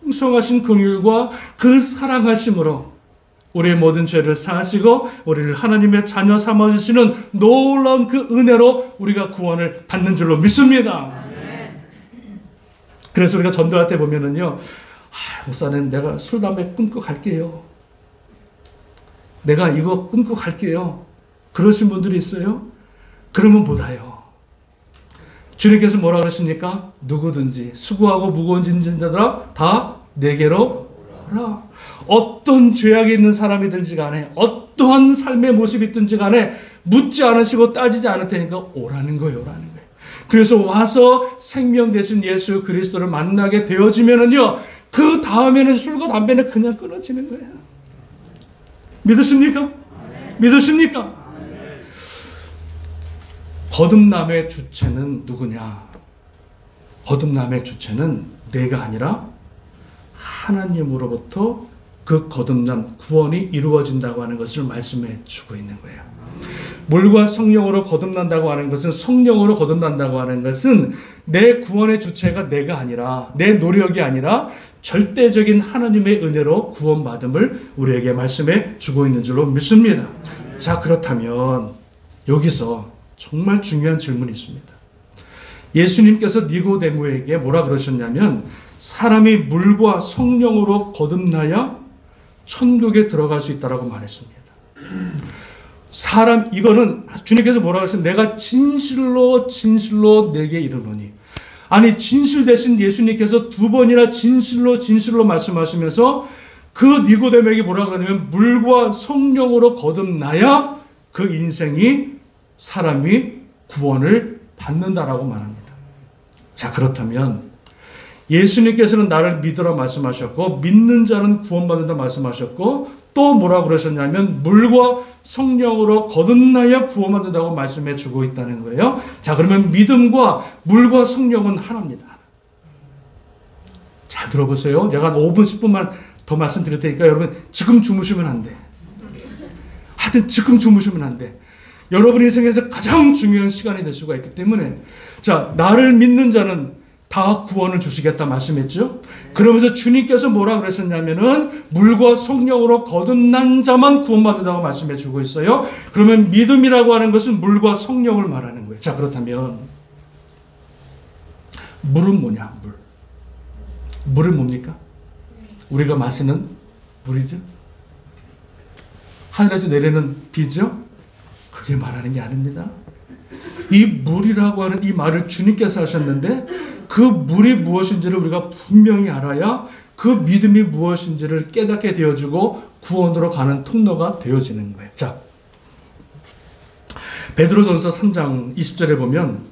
풍성하신 긍휼과 그 사랑하심으로 우리의 모든 죄를 사하시고 우리를 하나님의 자녀 삼아주시는 놀라운 그 은혜로 우리가 구원을 받는 줄로 믿습니다. 그래서 우리가 전도할 때 보면은요, 목사님 내가 술 담배 끊고 갈게요. 내가 이거 끊고 갈게요. 그러신 분들이 있어요. 그러면 못해요. 주님께서 뭐라 그러십니까? 누구든지 수고하고 무거운 짐진 자들아 다 내게로 오라. 어떤 죄악이 있는 사람이든지 간에 어떠한 삶의 모습이 있든지 간에 묻지 않으시고 따지지 않을 테니까 오라는 거예요. 그래서 와서 생명 되신 예수 그리스도를 만나게 되어지면은요, 그 다음에는 술과 담배는 그냥 끊어지는 거예요. 믿으십니까? 믿으십니까? 거듭남의 주체는 누구냐? 거듭남의 주체는 내가 아니라 하나님으로부터 그 거듭남, 구원이 이루어진다고 하는 것을 말씀해 주고 있는 거예요. 물과 성령으로 거듭난다고 하는 것은, 성령으로 거듭난다고 하는 것은 내 구원의 주체가 내가 아니라, 내 노력이 아니라 절대적인 하나님의 은혜로 구원받음을 우리에게 말씀해 주고 있는 줄로 믿습니다. 자, 그렇다면 여기서 정말 중요한 질문이 있습니다. 예수님께서 니고데모에게 뭐라 그러셨냐면, 사람이 물과 성령으로 거듭나야 천국에 들어갈 수 있다라고 말했습니다. 이거는 주님께서 뭐라 그랬어요? 내가 진실로 내게 이르노니. 아니, 진실 대신 예수님께서 두 번이나 진실로 말씀하시면서 그 니고데모에게 뭐라 그러냐면 물과 성령으로 거듭나야 그 인생이, 사람이 구원을 받는다라고 말합니다. 자, 그렇다면 예수님께서는 나를 믿으라 말씀하셨고, 믿는 자는 구원받는다 말씀하셨고, 또 뭐라고 그러셨냐면 물과 성령으로 거듭나야 구원받는다고 말씀해 주고 있다는 거예요. 자, 그러면 믿음과 물과 성령은 하나입니다. 잘 들어보세요. 제가 5분 10분만 더 말씀드릴 테니까 여러분 지금 주무시면 안 돼. 하여튼 지금 주무시면 안 돼. 여러분 인생에서 가장 중요한 시간이 될 수가 있기 때문에, 자, 나를 믿는 자는 다 구원을 주시겠다 말씀했죠. 그러면서 주님께서 뭐라 그러셨냐면은 물과 성령으로 거듭난 자만 구원받는다고 말씀해 주고 있어요. 그러면 믿음이라고 하는 것은 물과 성령을 말하는 거예요. 자, 그렇다면 물은 뭐냐? 물은 뭡니까? 우리가 마시는 물이죠. 하늘에서 내리는 비죠. 그게 말하는 게 아닙니다. 이 물이라고 하는 이 말을 주님께서 하셨는데, 그 물이 무엇인지를 우리가 분명히 알아야 그 믿음이 무엇인지를 깨닫게 되어지고 구원으로 가는 통로가 되어지는 거예요. 자, 베드로전서 3장 20절에 보면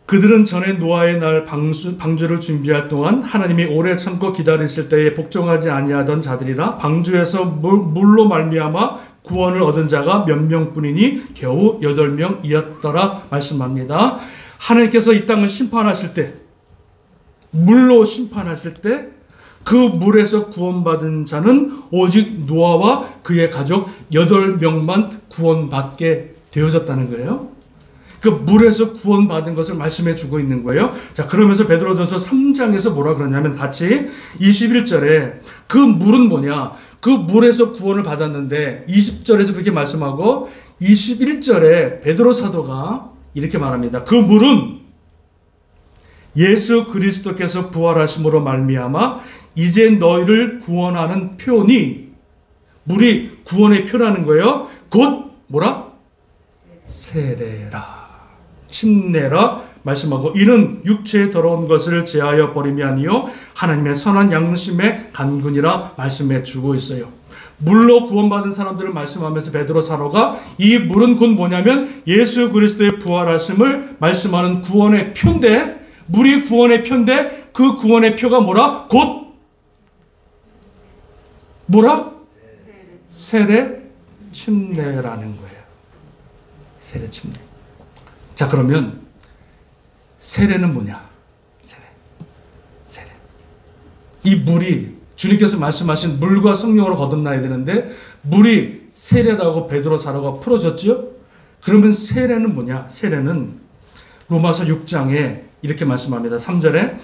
그들은 전에 노아의 날 방주를 준비할 동안 하나님이 오래 참고 기다리실 때에 복종하지 아니하던 자들이라 방주에서 물로 말미암아 구원을 얻은 자가 몇 명뿐이니 겨우 8명이었더라 말씀합니다. 하나님께서 이 땅을 심판하실 때, 물로 심판하실 때 그 물에서 구원받은 자는 오직 노아와 그의 가족 8명만 구원받게 되어졌다는 거예요. 그 물에서 구원받은 것을 말씀해 주고 있는 거예요. 자, 그러면서 베드로전서 3장에서 뭐라 그러냐면 같이 21절에 그 물은 뭐냐? 그 물에서 구원을 받았는데 20절에서 그렇게 말씀하고 21절에 베드로 사도가 이렇게 말합니다. 그 물은 예수 그리스도께서 부활하심으로 말미암아 이제 너희를 구원하는 표니, 물이 구원의 표라는 거예요. 곧 뭐라? 세례라, 침례라 말씀하고, 이는 육체에 더러운 것을 제하여 버림이 아니요 하나님의 선한 양심의 간군이라 말씀해 주고 있어요. 물로 구원받은 사람들을 말씀하면서 베드로 사도가 이 물은 곧 뭐냐면 예수 그리스도의 부활하심을 말씀하는 구원의 표인데, 물이 구원의 표인데 그 구원의 표가 뭐라? 곧 뭐라? 세례 침례라는 거예요. 세례 침례. 자, 그러면 세례는 뭐냐? 세례. 이 물이 주님께서 말씀하신 물과 성령으로 거듭나야 되는데 물이 세례라고 베드로 사도가 풀어줬죠? 그러면 세례는 뭐냐? 세례는 로마서 6장에 이렇게 말씀합니다. 3절에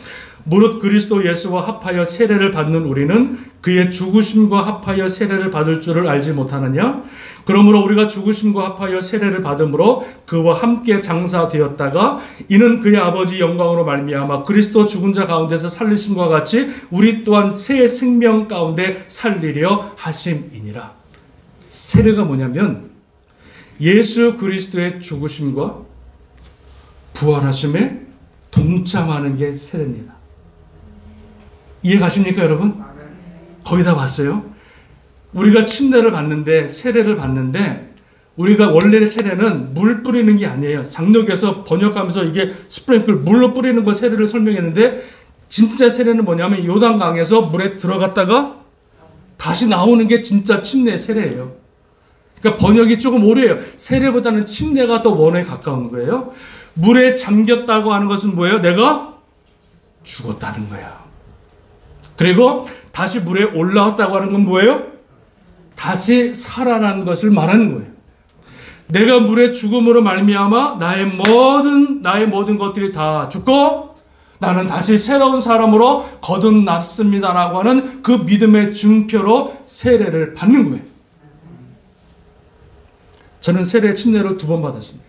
무릇 그리스도 예수와 합하여 세례를 받는 우리는 그의 죽으심과 합하여 세례를 받을 줄을 알지 못하느냐? 그러므로 우리가 죽으심과 합하여 세례를 받음으로 그와 함께 장사되었다가 이는 그의 아버지 영광으로 말미암아 그리스도 죽은 자 가운데서 살리심과 같이 우리 또한 새 생명 가운데 살리려 하심이니라. 세례가 뭐냐면 예수 그리스도의 죽으심과 부활하심에 동참하는 게 세례입니다. 이해 가십니까, 여러분? 거의 다 봤어요? 우리가 침례를 받는데, 세례를 받는데, 우리가 원래 세례는 물 뿌리는 게 아니에요. 장로교에서 번역하면서 이게 스프링클, 물로 뿌리는 거 세례를 설명했는데, 진짜 세례는 뭐냐면 요단강에서 물에 들어갔다가 다시 나오는 게 진짜 침례 세례예요. 그러니까 번역이 조금 오래요. 세례보다는 침례가 더 원어에 가까운 거예요. 물에 잠겼다고 하는 것은 뭐예요? 내가 죽었다는 거야. 그리고 다시 물에 올라왔다고 하는 건 뭐예요? 다시 살아난 것을 말하는 거예요. 내가 물의 죽음으로 말미암아 나의 모든 것들이 다 죽고 나는 다시 새로운 사람으로 거듭났습니다라고 하는 그 믿음의 증표로 세례를 받는 거예요. 저는 세례 침례를 2번 받았습니다.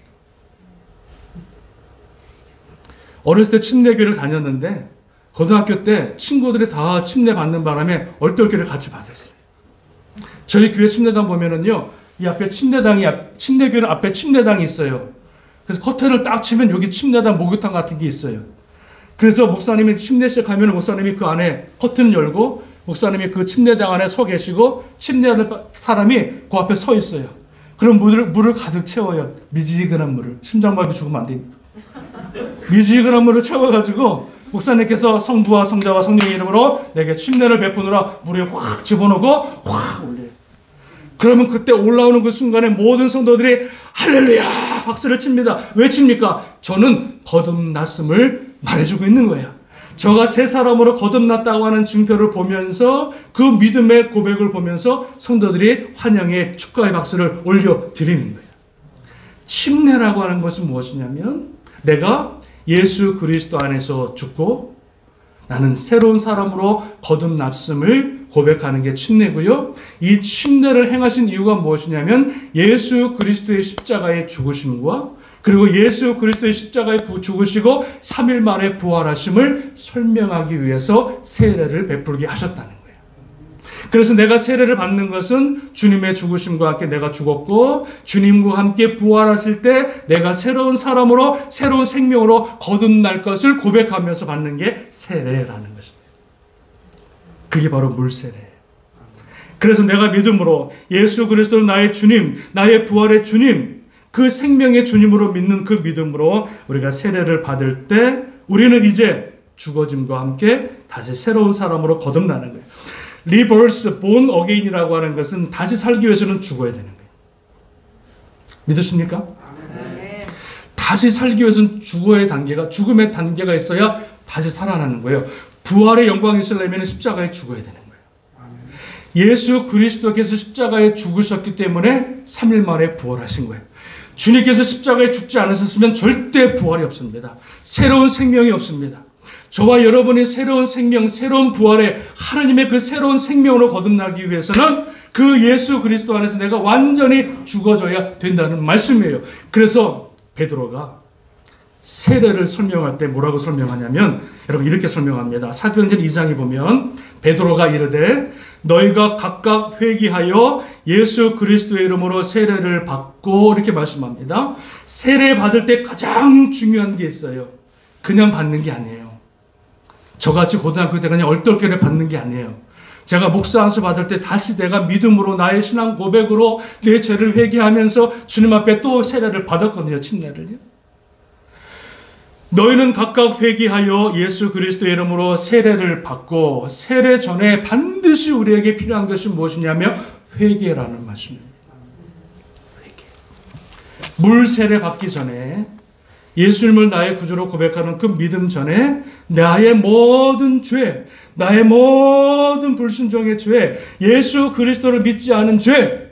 어렸을 때 침례교회를 다녔는데 고등학교 때 친구들이 다 침례 받는 바람에 얼떨결에 같이 받았어요. 저희 교회 침례당 보면은요, 이 앞에 침례교회는 앞에 침례당이 있어요. 그래서 커튼을 딱 치면 여기 침례당 목욕탕 같은 게 있어요. 그래서 목사님이 침례 시작하면 목사님이 그 안에 커튼을 열고 목사님이 그 침례당 안에 서 계시고 침례하는 사람이 그 앞에 서 있어요. 그럼 물을 가득 채워요. 미지근한 물을. 심장마비 죽으면 안 되니까. 미지근한 물을 채워가지고 목사님께서 성부와 성자와 성령의 이름으로 내게 침례를 베푸느라 물에 확 집어넣고 확 올려요. 그러면 그때 올라오는 그 순간에 모든 성도들이 할렐루야 박수를 칩니다. 왜 칩니까? 저는 거듭났음을 말해주고 있는 거예요. 저가 새 사람으로 거듭났다고 하는 증표를 보면서 그 믿음의 고백을 보면서 성도들이 환영의 축가의 박수를 올려드리는 거예요. 침례라고 하는 것은 무엇이냐면 내가 예수 그리스도 안에서 죽고 나는 새로운 사람으로 거듭났음을 고백하는 게 침례고요. 이 침례를 행하신 이유가 무엇이냐면 예수 그리스도의 십자가의 죽으심과 그리고 예수 그리스도의 십자가에 죽으시고 3일 만에 부활하심을 설명하기 위해서 세례를 베풀게 하셨다는 거예요. 그래서 내가 세례를 받는 것은 주님의 죽으심과 함께 내가 죽었고 주님과 함께 부활하실 때 내가 새로운 사람으로 새로운 생명으로 거듭날 것을 고백하면서 받는 게 세례라는 것입니다. 그게 바로 물세례예요. 그래서 내가 믿음으로 예수 그리스도는 나의 주님, 나의 부활의 주님, 그 생명의 주님으로 믿는 그 믿음으로 우리가 세례를 받을 때 우리는 이제 죽어짐과 함께 다시 새로운 사람으로 거듭나는 거예요. Rebirth, born again이라고 하는 것은 다시 살기 위해서는 죽어야 되는 거예요. 믿으십니까? 네. 다시 살기 위해서는 죽음의 단계가 있어야 다시 살아나는 거예요. 부활의 영광이 있으려면 십자가에 죽어야 되는 거예요. 예수 그리스도께서 십자가에 죽으셨기 때문에 3일 만에 부활하신 거예요. 주님께서 십자가에 죽지 않으셨으면 절대 부활이 없습니다. 새로운 생명이 없습니다. 저와 여러분이 새로운 생명, 새로운 부활에 하나님의 그 새로운 생명으로 거듭나기 위해서는 그 예수 그리스도 안에서 내가 완전히 죽어져야 된다는 말씀이에요. 그래서 베드로가 세례를 설명할 때 뭐라고 설명하냐면 여러분 이렇게 설명합니다. 사도행전 2장에 보면 베드로가 이르되 너희가 각각 회개하여 예수 그리스도의 이름으로 세례를 받고 이렇게 말씀합니다. 세례 받을 때 가장 중요한 게 있어요. 그냥 받는 게 아니에요. 저같이 고등학교 때 그냥 얼떨결에 받는 게 아니에요. 제가 목사 안수 받을 때 다시 내가 믿음으로 나의 신앙 고백으로 내 죄를 회개하면서 주님 앞에 또 세례를 받았거든요. 침례를요. 너희는 각각 회개하여 예수 그리스도의 이름으로 세례를 받고 세례 전에 반드시 우리에게 필요한 것이 무엇이냐면 회개라는 말씀입니다. 회개. 물 세례 받기 전에 예수님을 나의 구주로 고백하는 그 믿음 전에 나의 모든 죄, 나의 모든 불순종의 죄, 예수 그리스도를 믿지 않은 죄,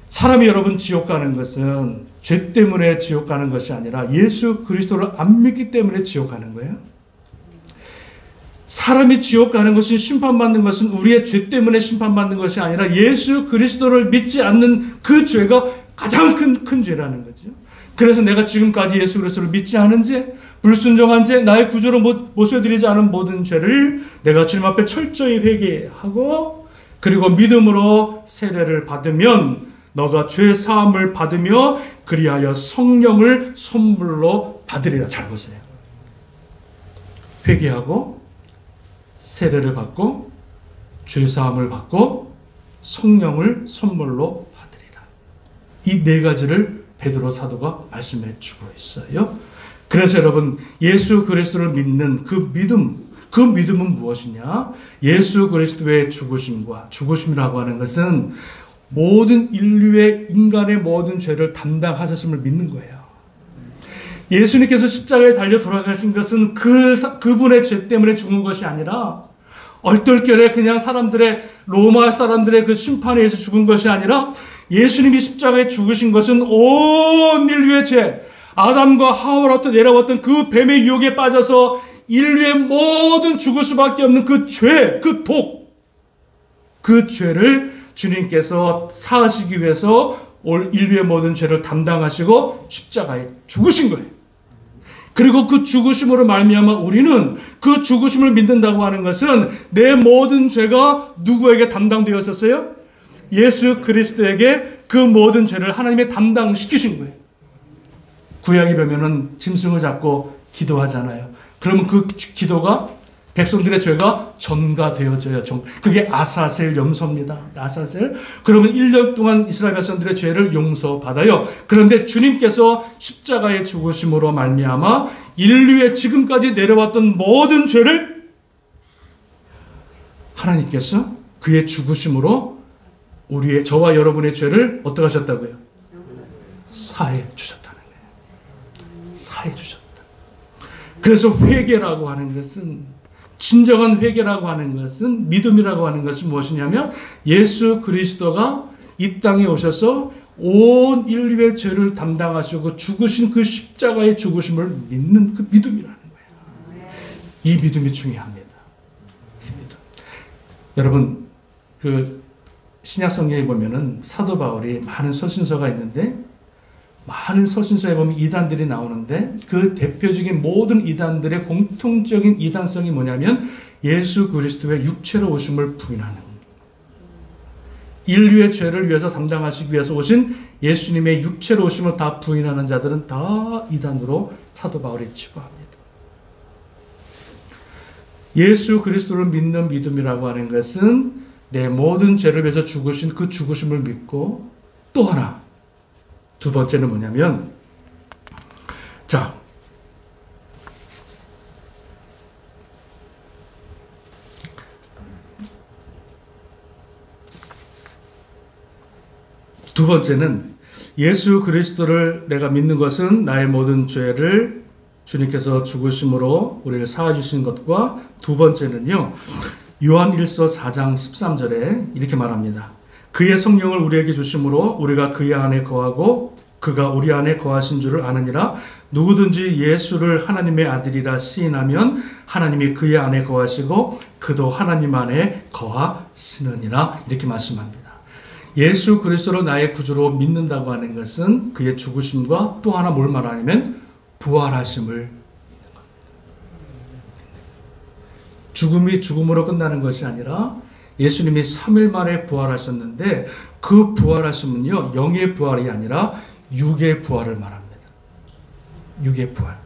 사람이 여러분 지옥 가는 것은 죄 때문에 지옥 가는 것이 아니라 예수 그리스도를 안 믿기 때문에 지옥 가는 거예요. 사람이 지옥 가는 것은 심판받는 것은 우리의 죄 때문에 심판받는 것이 아니라 예수 그리스도를 믿지 않는 그 죄가 가장 큰 죄라는 거죠. 그래서 내가 지금까지 예수 그리스도를 믿지 않은 죄, 불순종한 죄, 나의 구주로 모셔드리지 않은 모든 죄를 내가 주님 앞에 철저히 회개하고 그리고 믿음으로 세례를 받으면 너가 죄 사함을 받으며 그리하여 성령을 선물로 받으리라. 잘 보세요. 회개하고 세례를 받고 죄 사함을 받고 성령을 선물로 받으리라. 이 네 가지를 베드로 사도가 말씀해 주고 있어요. 그래서 여러분 예수 그리스도를 믿는 그 믿음은 무엇이냐? 예수 그리스도의 죽으심이라고 하는 것은 모든 인류의 인간의 모든 죄를 담당하셨음을 믿는 거예요. 예수님께서 십자가에 달려 돌아가신 것은 그분의 죄 때문에 죽은 것이 아니라 얼떨결에 그냥 로마 사람들의 그 심판에 의해서 죽은 것이 아니라 예수님이 십자가에 죽으신 것은 온 인류의 죄, 아담과 하와로부터 내려왔던 그 뱀의 유혹에 빠져서 인류의 모든 죽을 수밖에 없는 그 죄, 그 독, 그 죄를 주님께서 사하시기 위해서 올 인류의 모든 죄를 담당하시고 십자가에 죽으신 거예요. 그리고 그 죽으심으로 말미암아 우리는 그 죽으심을 믿는다고 하는 것은 내 모든 죄가 누구에게 담당되었었어요? 예수 그리스도에게 그 모든 죄를 하나님이 담당시키신 거예요. 구약에 보면은 짐승을 잡고 기도하잖아요. 그러면 그 기도가 백성들의 죄가 전가되어져요. 그게 아사셀 염소입니다. 아사셀. 그러면 1년 동안 이스라엘 백성들의 죄를 용서받아요. 그런데 주님께서 십자가의 죽으심으로 말미암아 인류의 지금까지 내려왔던 모든 죄를 하나님께서 그의 죽으심으로 저와 여러분의 죄를 어떻게 하셨다고요? 사해 주셨다는 거예요. 사해 주셨다. 그래서 회개라고 하는 것은 진정한 회개라고 하는 것은 믿음이라고 하는 것은 무엇이냐면 예수 그리스도가 이 땅에 오셔서 온 인류의 죄를 담당하시고 죽으신 그 십자가의 죽으심을 믿는 그 믿음이라는 거예요. 이 믿음이 중요합니다. 이 믿음. 여러분 신약 성경에 보면은 사도 바울이 많은 서신서가 있는데 많은 서신서에 보면 이단들이 나오는데 그 대표적인 모든 이단들의 공통적인 이단성이 뭐냐면 예수 그리스도의 육체로 오심을 부인하는 인류의 죄를 위해서 담당하시기 위해서 오신 예수님의 육체로 오심을 다 부인하는 자들은 다 이단으로 사도 바울이 치부합니다. 예수 그리스도를 믿는 믿음이라고 하는 것은 내 모든 죄를 위해서 죽으신 그 죽으심을 믿고 또 하나 두 번째는 뭐냐면, 자, 두 번째는 예수 그리스도를 내가 믿는 것은 나의 모든 죄를 주님께서 죽으심으로 우리를 사하주신 것과, 두 번째는요, 요한 1서 4장 13절에 이렇게 말합니다. 그의 성령을 우리에게 주심으로 우리가 그의 안에 거하고 그가 우리 안에 거하신 줄을 아느니라. 누구든지 예수를 하나님의 아들이라 시인하면 하나님이 그의 안에 거하시고 그도 하나님 안에 거하시느니라. 이렇게 말씀합니다. 예수 그리스도를 나의 구주로 믿는다고 하는 것은 그의 죽으심과 또 하나 뭘 말하냐면 부활하심을 믿는 겁니다. 죽음이 죽음으로 끝나는 것이 아니라 예수님이 3일 만에 부활하셨는데 그 부활하심은요, 영의 부활이 아니라 육의 부활을 말합니다. 육의 부활.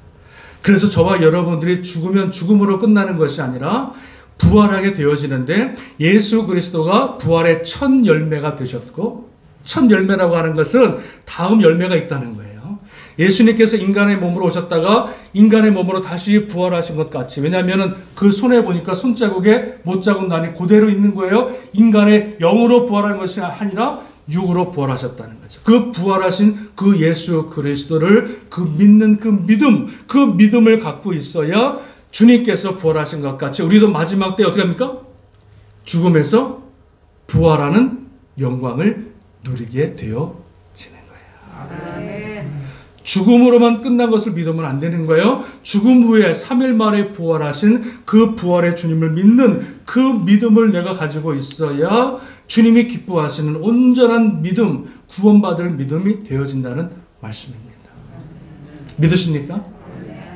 그래서 저와 여러분들이 죽으면 죽음으로 끝나는 것이 아니라 부활하게 되어지는데, 예수 그리스도가 부활의 첫 열매가 되셨고, 첫 열매라고 하는 것은 다음 열매가 있다는 거예요. 예수님께서 인간의 몸으로 오셨다가 인간의 몸으로 다시 부활하신 것 같이, 왜냐하면 그 손에 보니까 손자국에 못자국 난이 그대로 있는 거예요. 인간의 영으로 부활한 것이 아니라 육으로 부활하셨다는 거죠. 그 부활하신 그 예수 그리스도를 믿는 그 믿음을 갖고 있어야 주님께서 부활하신 것 같이 우리도 마지막 때 어떻게 합니까? 죽음에서 부활하는 영광을 누리게 되어지는 거예요. 죽음으로만 끝난 것을 믿으면 안 되는 거예요. 죽음 후에 3일 만에 부활하신 그 부활의 주님을 믿는 그 믿음을 내가 가지고 있어야 주님이 기뻐하시는 온전한 믿음, 구원받을 믿음이 되어진다는 말씀입니다. 믿으십니까?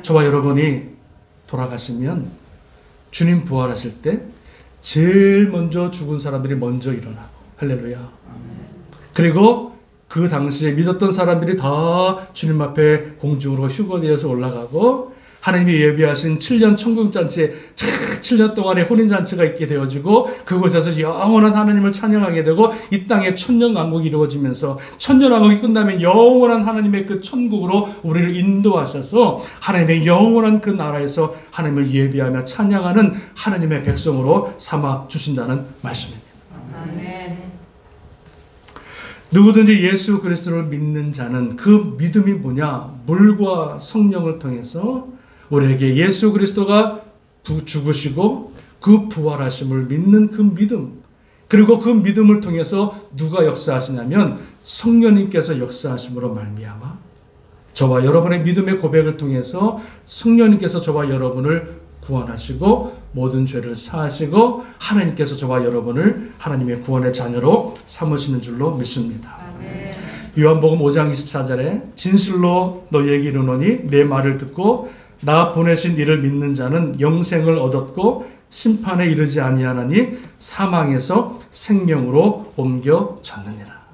저와 여러분이 돌아가시면 주님 부활하실 때 제일 먼저 죽은 사람들이 먼저 일어나고, 할렐루야. 그리고 그 당시에 믿었던 사람들이 다 주님 앞에 공중으로 휴거되어서 올라가고, 하나님이 예비하신 7년 천국잔치에 7년 동안의 혼인잔치가 있게 되어지고, 그곳에서 영원한 하나님을 찬양하게 되고, 이 땅에 천년왕국이 이루어지면서 천년왕국이 끝나면 영원한 하나님의 그 천국으로 우리를 인도하셔서 하나님의 영원한 그 나라에서 하나님을 예비하며 찬양하는 하나님의 백성으로 삼아 주신다는 말씀입니다. 아멘. 누구든지 예수 그리스도를 믿는 자는 그 믿음이 뭐냐? 물과 성령을 통해서 우리에게 예수 그리스도가 죽으시고 그 부활하심을 믿는 그 믿음, 그리고 그 믿음을 통해서 누가 역사하시냐면 성령님께서 역사하심으로 말미암아 저와 여러분의 믿음의 고백을 통해서 성령님께서 저와 여러분을 구원하시고 모든 죄를 사하시고 하나님께서 저와 여러분을 하나님의 구원의 자녀로 삼으시는 줄로 믿습니다. 요한복음 5장 24절에 진실로 너희에게 이르노니 내 말을 듣고 나 보내신 이를 믿는 자는 영생을 얻었고 심판에 이르지 아니하나니 사망에서 생명으로 옮겨졌느니라.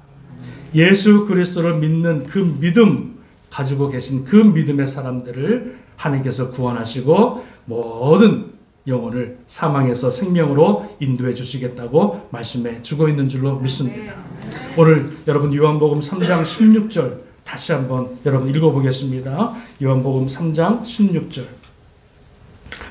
예수 그리스도를 믿는 그 믿음 가지고 계신 그 믿음의 사람들을 하나님께서 구원하시고 모든 영혼을 사망에서 생명으로 인도해 주시겠다고 말씀해 주고 있는 줄로 믿습니다. 오늘 여러분 요한복음 3장 16절 다시 한번 여러분 읽어보겠습니다. 요한복음 3장 16절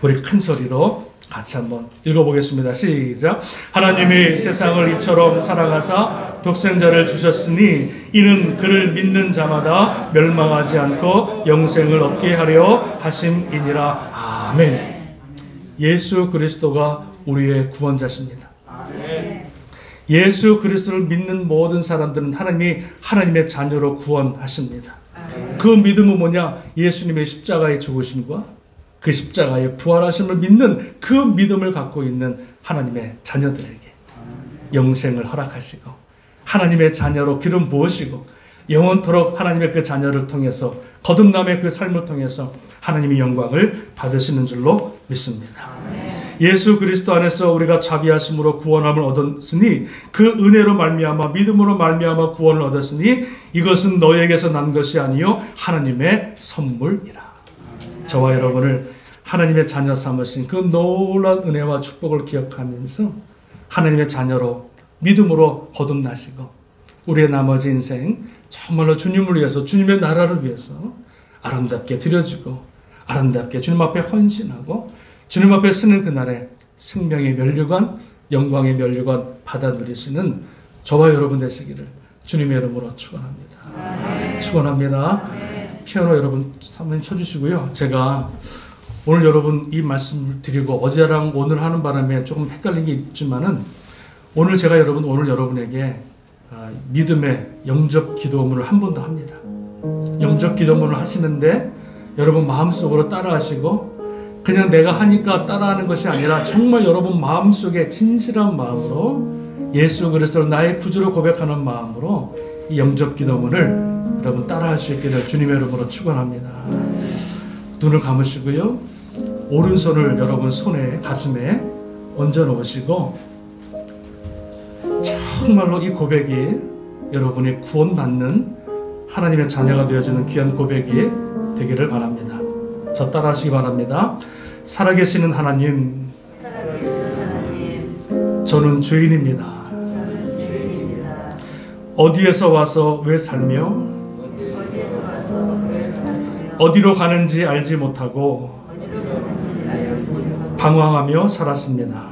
우리 큰 소리로 같이 한번 읽어보겠습니다. 시작. 하나님이 세상을 이처럼 사랑하사 독생자를 주셨으니 이는 그를 믿는 자마다 멸망하지 않고 영생을 얻게 하려 하심이니라. 아멘. 예수 그리스도가 우리의 구원자십니다. 예수 그리스도를 믿는 모든 사람들은 하나님이 하나님의 자녀로 구원하십니다. 그 믿음은 뭐냐? 예수님의 십자가의 죽으심과 그 십자가의 부활하심을 믿는 그 믿음을 갖고 있는 하나님의 자녀들에게 영생을 허락하시고 하나님의 자녀로 기름 부으시고 영원토록 하나님의 그 자녀를 통해서 거듭남의 그 삶을 통해서 하나님의 영광을 받으시는 줄로 믿습니다. 예수 그리스도 안에서 우리가 자비하심으로 구원함을 얻었으니 그 은혜로 말미암아 믿음으로 말미암아 구원을 얻었으니 이것은 너희에게서 난 것이 아니요 하나님의 선물이라. 저와 여러분을 하나님의 자녀 삼으신 그 놀라운 은혜와 축복을 기억하면서 하나님의 자녀로 믿음으로 거듭나시고 우리의 나머지 인생 정말로 주님을 위해서, 주님의 나라를 위해서 아름답게 드려지고 아름답게 주님 앞에 헌신하고 주님 앞에 쓰는 그날에 생명의 면류관, 영광의 면류관 받아 누리시는 저와 여러분 되시기를 주님의 이름으로 축원합니다. 축원합니다. 피아노 여러분 한번 쳐주시고요. 제가 오늘 여러분 이 말씀을 드리고 어제랑 오늘 하는 바람에 조금 헷갈린 게 있지만은 오늘 제가 오늘 여러분에게 믿음의 영접 기도문을 한 번 더 합니다. 영접 기도문을 하시는데 여러분 마음속으로 따라하시고 그냥 내가 하니까 따라하는 것이 아니라 정말 여러분 마음속에 진실한 마음으로 예수 그리스도를 나의 구주로 고백하는 마음으로 이 영접 기도문을 여러분 따라할 수 있기를 주님의 이름으로 축원합니다. 눈을 감으시고요. 오른손을 여러분 손에 가슴에 얹어 놓으시고 정말로 이 고백이 여러분이 구원받는 하나님의 자녀가 되어주는 귀한 고백이 되기를 바랍니다. 저 따라하시기 바랍니다. 살아계시는 하나님, 저는 죄인입니다. 어디에서 와서 왜 살며 어디로 가는지 알지 못하고 방황하며 살았습니다.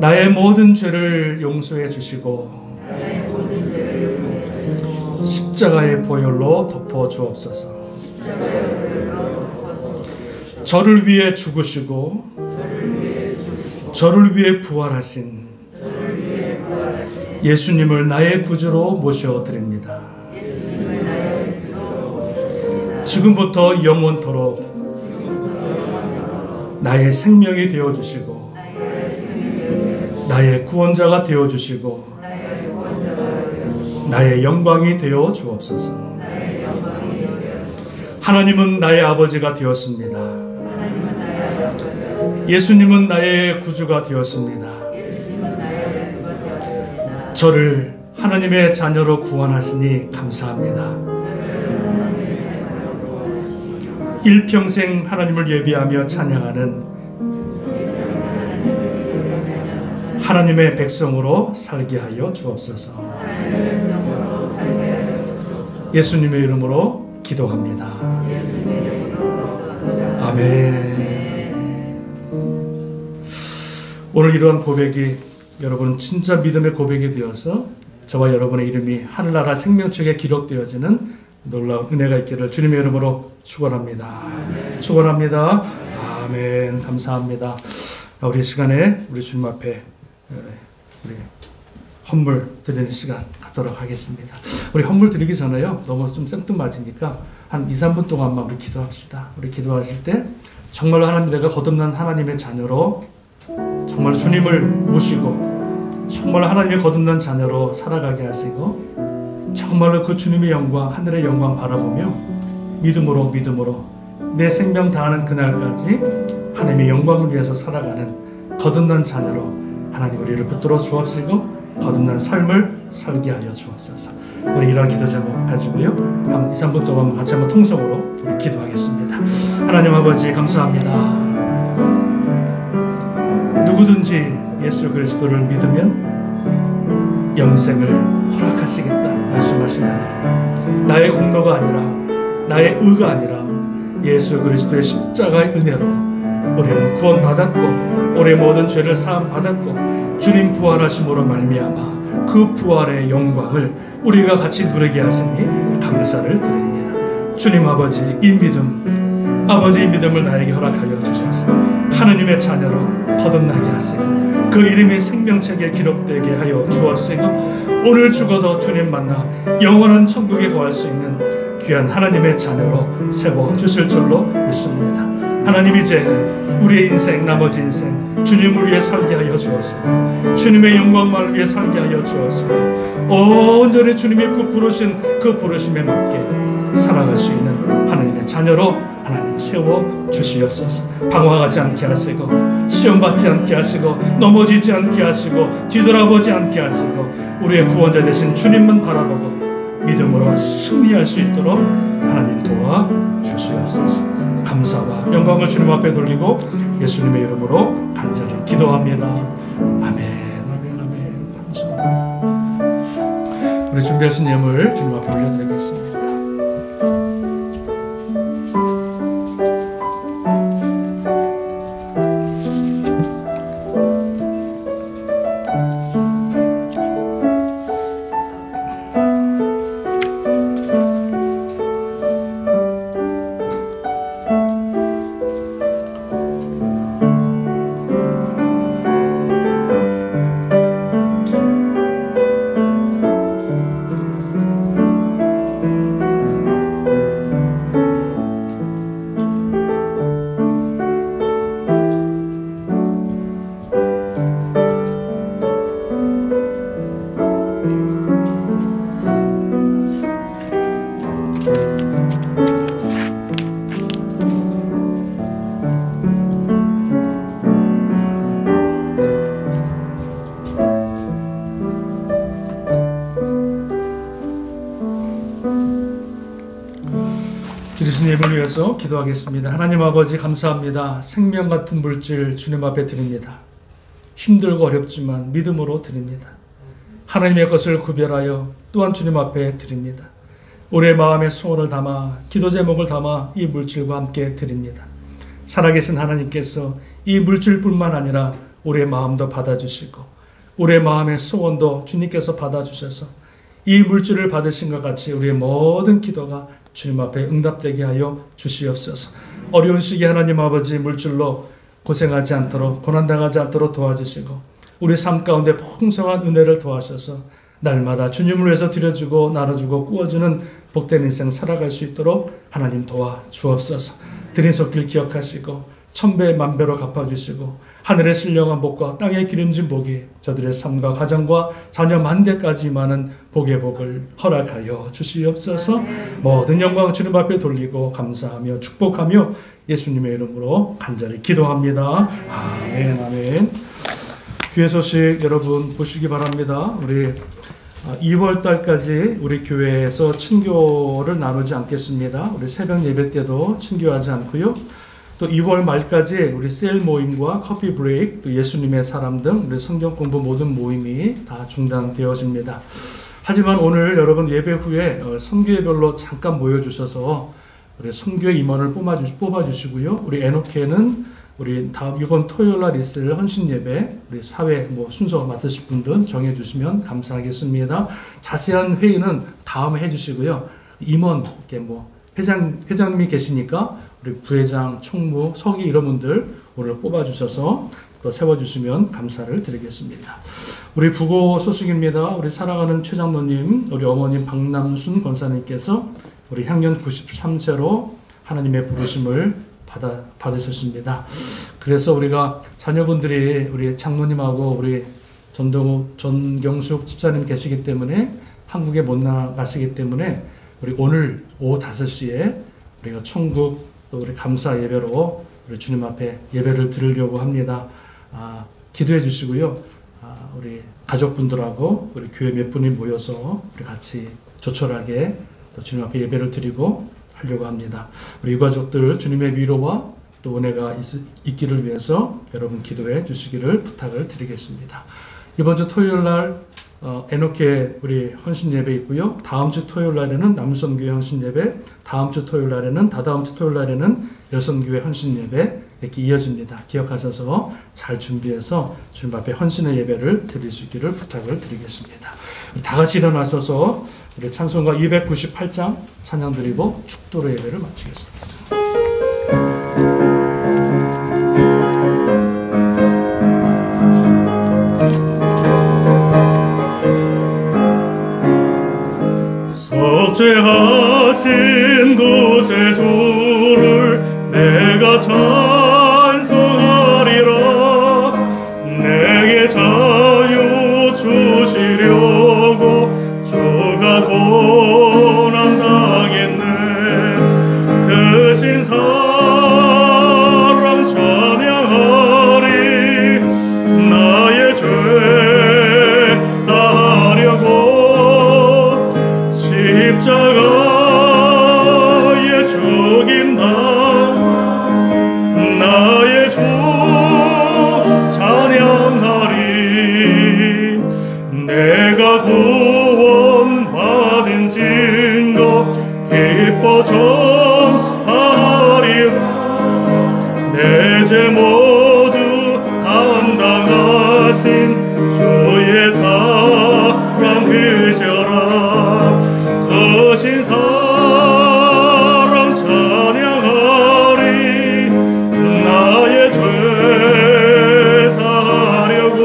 나의 모든 죄를 용서해 주시고 십자가의 보혈로 덮어 주옵소서. 저를 위해 죽으시고 저를 위해 부활하신 예수님을 나의 구주로 모셔드립니다. 지금부터 영원토록 나의 생명이 되어주시고 나의 구원자가 되어주시고 나의 영광이 되어 주옵소서. 하나님은 나의 아버지가 되었습니다. 예수님은 나의 구주가 되었습니다. 저를 하나님의 자녀로 구원하시니 감사합니다. 일평생 하나님을 예비하며 찬양하는 하나님의 백성으로 살게 하여 주옵소서. 예수님의 이름으로 기도합니다. 아멘. 오늘 이러한 고백이 여러분 진짜 믿음의 고백이 되어서 저와 여러분의 이름이 하늘나라 생명책에 기록되어지는 놀라운 은혜가 있기를 주님의 이름으로 축원합니다. 축원합니다. 아멘. 감사합니다. 우리 시간에 우리 주님 앞에 우리 헌물 드리는 시간 갖도록 하겠습니다. 우리 헌물 드리기 전에요. 너무 좀 생뚱맞으니까 한 2, 3분 동안만 우리 기도합시다. 우리 기도하실 때 정말로 하나님 내가 거듭난 하나님의 자녀로 정말 주님을 모시고 정말 하나님의 거듭난 자녀로 살아가게 하시고 정말로 그 주님의 영광, 하늘의 영광 바라보며 믿음으로 내 생명 다하는 그날까지 하나님의 영광을 위해서 살아가는 거듭난 자녀로 하나님 우리를 붙들어 주옵시고 거듭난 삶을 살게 하여 주옵소서. 우리 이러한 기도 제목 가지고요 한 2, 3분 동안 같이 한번 통성으로 우리 기도하겠습니다. 하나님 아버지 감사합니다. 누구든지 예수 그리스도를 믿으면 영생을 허락하시겠다 말씀하시나니 나의 공로가 아니라 나의 의가 아니라 예수 그리스도의 십자가의 은혜로 우리는 구원받았고 우리의 모든 죄를 사함받았고 주님 부활하심으로 말미암아 그 부활의 영광을 우리가 같이 누리게 하시니 감사를 드립니다. 주님 아버지 이 믿음 아버지 이 믿음을 나에게 허락하여 주셔서 하느님의 자녀로 거듭나게 하시고 그 이름이 생명책에 기록되게 하여 주옵시고 오늘 죽어도 주님 만나 영원한 천국에 거할 수 있는 귀한 하나님의 자녀로 세워주실 줄로 믿습니다. 하나님 이제 우리의 인생 나머지 인생 주님을 위해 살게 하여 주옵시고 주님의 영광만을 위해 살게 하여 주옵시고 온전히 주님이 부르신 그 부르심에 맞게 살아갈 수 있는 하나님의 자녀로 하나님 세워주시옵소서. 방황하지 않게 하시고 시험받지 않게 하시고 넘어지지 않게 하시고 뒤돌아보지 않게 하시고 우리의 구원자 되신 주님만 바라보고 믿음으로 승리할 수 있도록 하나님 도와주시옵소서. 감사와 영광을 주님 앞에 돌리고 예수님의 이름으로 간절히 기도합니다. 아멘, 아멘, 아멘. 감사합니다. 우리 준비하신 예물 주님 앞에 올려드리겠습니다. 드리신 예물을 위해서 기도하겠습니다. 하나님 아버지 감사합니다. 생명 같은 물질 주님 앞에 드립니다. 힘들고 어렵지만 믿음으로 드립니다. 하나님의 것을 구별하여 또한 주님 앞에 드립니다. 우리의 마음의 소원을 담아 기도 제목을 담아 이 물질과 함께 드립니다. 살아계신 하나님께서 이 물질뿐만 아니라 우리의 마음도 받아주시고 우리의 마음의 소원도 주님께서 받아주셔서 이 물질을 받으신 것 같이 우리의 모든 기도가 주님 앞에 응답되게 하여 주시옵소서. 어려운 시기에 하나님 아버지 물질로 고생하지 않도록 고난당하지 않도록 도와주시고 우리 삶 가운데 풍성한 은혜를 도와셔서 날마다 주님을 위해서 드려주고 나눠주고 꾸어주는 복된 인생 살아갈 수 있도록 하나님 도와주옵소서. 드린 손길 기억하시고 천배 만배로 갚아주시고 하늘의 신령한 복과 땅의 기름진 복이 저들의 삶과 가정과 자녀 만대까지 임하는 복의 복을 허락하여 주시옵소서. 모든 영광 주님 앞에 돌리고 감사하며 축복하며 예수님의 이름으로 간절히 기도합니다. 아멘 아멘. 교회 소식 여러분 보시기 바랍니다. 우리 2월 달까지 우리 교회에서 친교를 나누지 않겠습니다. 우리 새벽 예배 때도 친교하지 않고요. 또 2월 말까지 우리 셀 모임과 커피 브레이크, 또 예수님의 사람 등 우리 성경 공부 모든 모임이 다 중단되어집니다. 하지만 오늘 여러분 예배 후에 선교회별로 잠깐 모여주셔서 우리 선교회 임원을 뽑아주시고요. 우리 에노케는 우리 다음 이번 토요일 날 있을 헌신 예배 우리 사회 순서 맡으실 분들 정해주시면 감사하겠습니다. 자세한 회의는 다음에 해주시고요. 임원 이렇게 회장님이 계시니까 우리 부회장, 총무, 서기 이런 분들 오늘 뽑아주셔서 또 세워주시면 감사를 드리겠습니다. 우리 부고 소식입니다. 우리 사랑하는 최장로님, 우리 어머님 박남순 권사님께서 우리 향년 93세로 하나님의 부르심을 받으셨습니다. 그래서 우리가 자녀분들이 우리 장로님하고 우리 전경숙 집사님 계시기 때문에 한국에 못 나가시기 때문에 우리 오늘 오후 5시에 우리가 천국 또 우리 감사 예배로 우리 주님 앞에 예배를 드리려고 합니다. 기도해 주시고요. 우리 가족분들하고 우리 교회 몇 분이 모여서 우리 같이 조촐하게 또 주님 앞에 예배를 드리고 하려고 합니다. 우리 유가족들 주님의 위로와 또 은혜가 있기를 위해서 여러분 기도해 주시기를 부탁을 드리겠습니다. 이번 주 토요일 날 에노케 우리 헌신 예배 있고요. 다음 주 토요일 날에는 남선교회 헌신 예배, 다음 주 토요일 날에는 다다음 주 토요일 날에는 여선교회 헌신 예배 이렇게 이어집니다. 기억하셔서 잘 준비해서 주님 앞에 헌신의 예배를 드릴 수 있기를 부탁을 드리겠습니다. 다 같이 일어나셔서 우리 찬송가 298장 찬양 드리고 축도로 예배를 마치겠습니다. 속죄하신 곳에 주를 내가 찬송하리라. 내게 자유 주시려고 주가 고난 당했네. 그 신 사랑 찬양하리. 나의 죄 사하려고 십자가에 죽임 당한 나의 주 찬양하리. 내가 구원 전하리라. 내 죄 모두 담당하신 주의 사랑 그셔라. 거신 사랑 찬양하리. 나의 죄 사하려고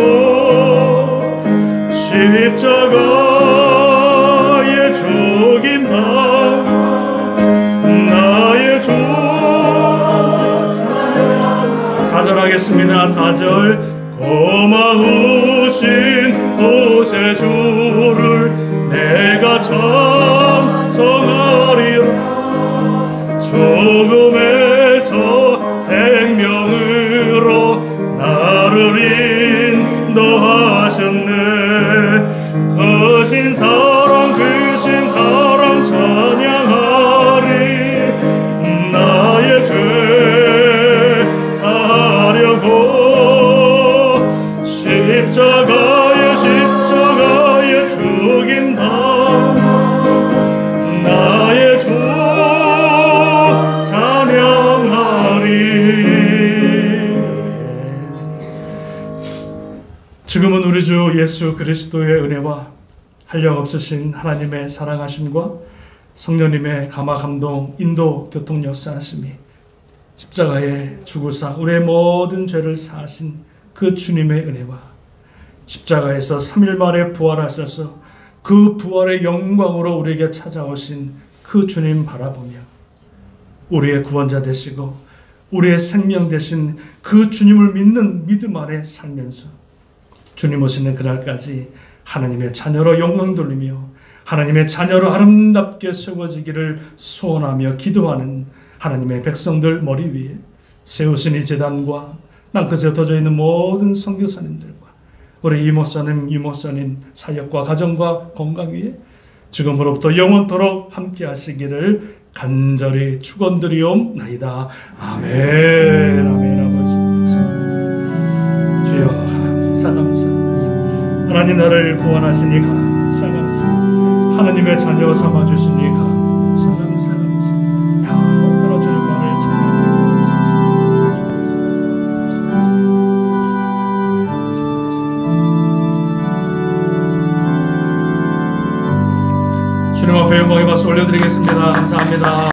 십자가에 죽임 당 나의 주. 4절 하겠습니다. 4절. 고마우신 구세주를 내가 찬송하리라. 죽음에서 생명으로 나를 인도하셨네. 크신 사랑 크신 사랑 찬양하리. 나의 죄 사하려고 십자가에 죽임 당 나의 주 찬양하리. 지금은 우리 주 예수 그리스도의 은혜와 한량없으신 하나님의 사랑하심과 성령님의 감화 감동 인도 교통 역사하심이 십자가에 죽으사 우리의 모든 죄를 사하신 그 주님의 은혜와 십자가에서 3일 만에 부활하셔서 그 부활의 영광으로 우리에게 찾아오신 그 주님 바라보며 우리의 구원자 되시고 우리의 생명 되신 그 주님을 믿는 믿음 아래 살면서 주님 오시는 그날까지 하나님의 자녀로 영광 돌리며 하나님의 자녀로 아름답게 세워지기를 소원하며 기도하는 하나님의 백성들 머리 위에 세우신 이 제단과 땅끝에 흩어져 있는 모든 선교사님들과 우리 이목사님, 유목사님 사역과 가정과 건강 위에 지금으로부터 영원토록 함께 하시기를 간절히 축원드리옵나이다. 아멘. 아멘. 아버지 주여 감사 하나님 나를 구원하시니 감사 하나님의 자녀 삼아주시니 감사 영원토록 주의 말을 주님 앞에 영광의 박수 올려드리겠습니다. 감사합니다.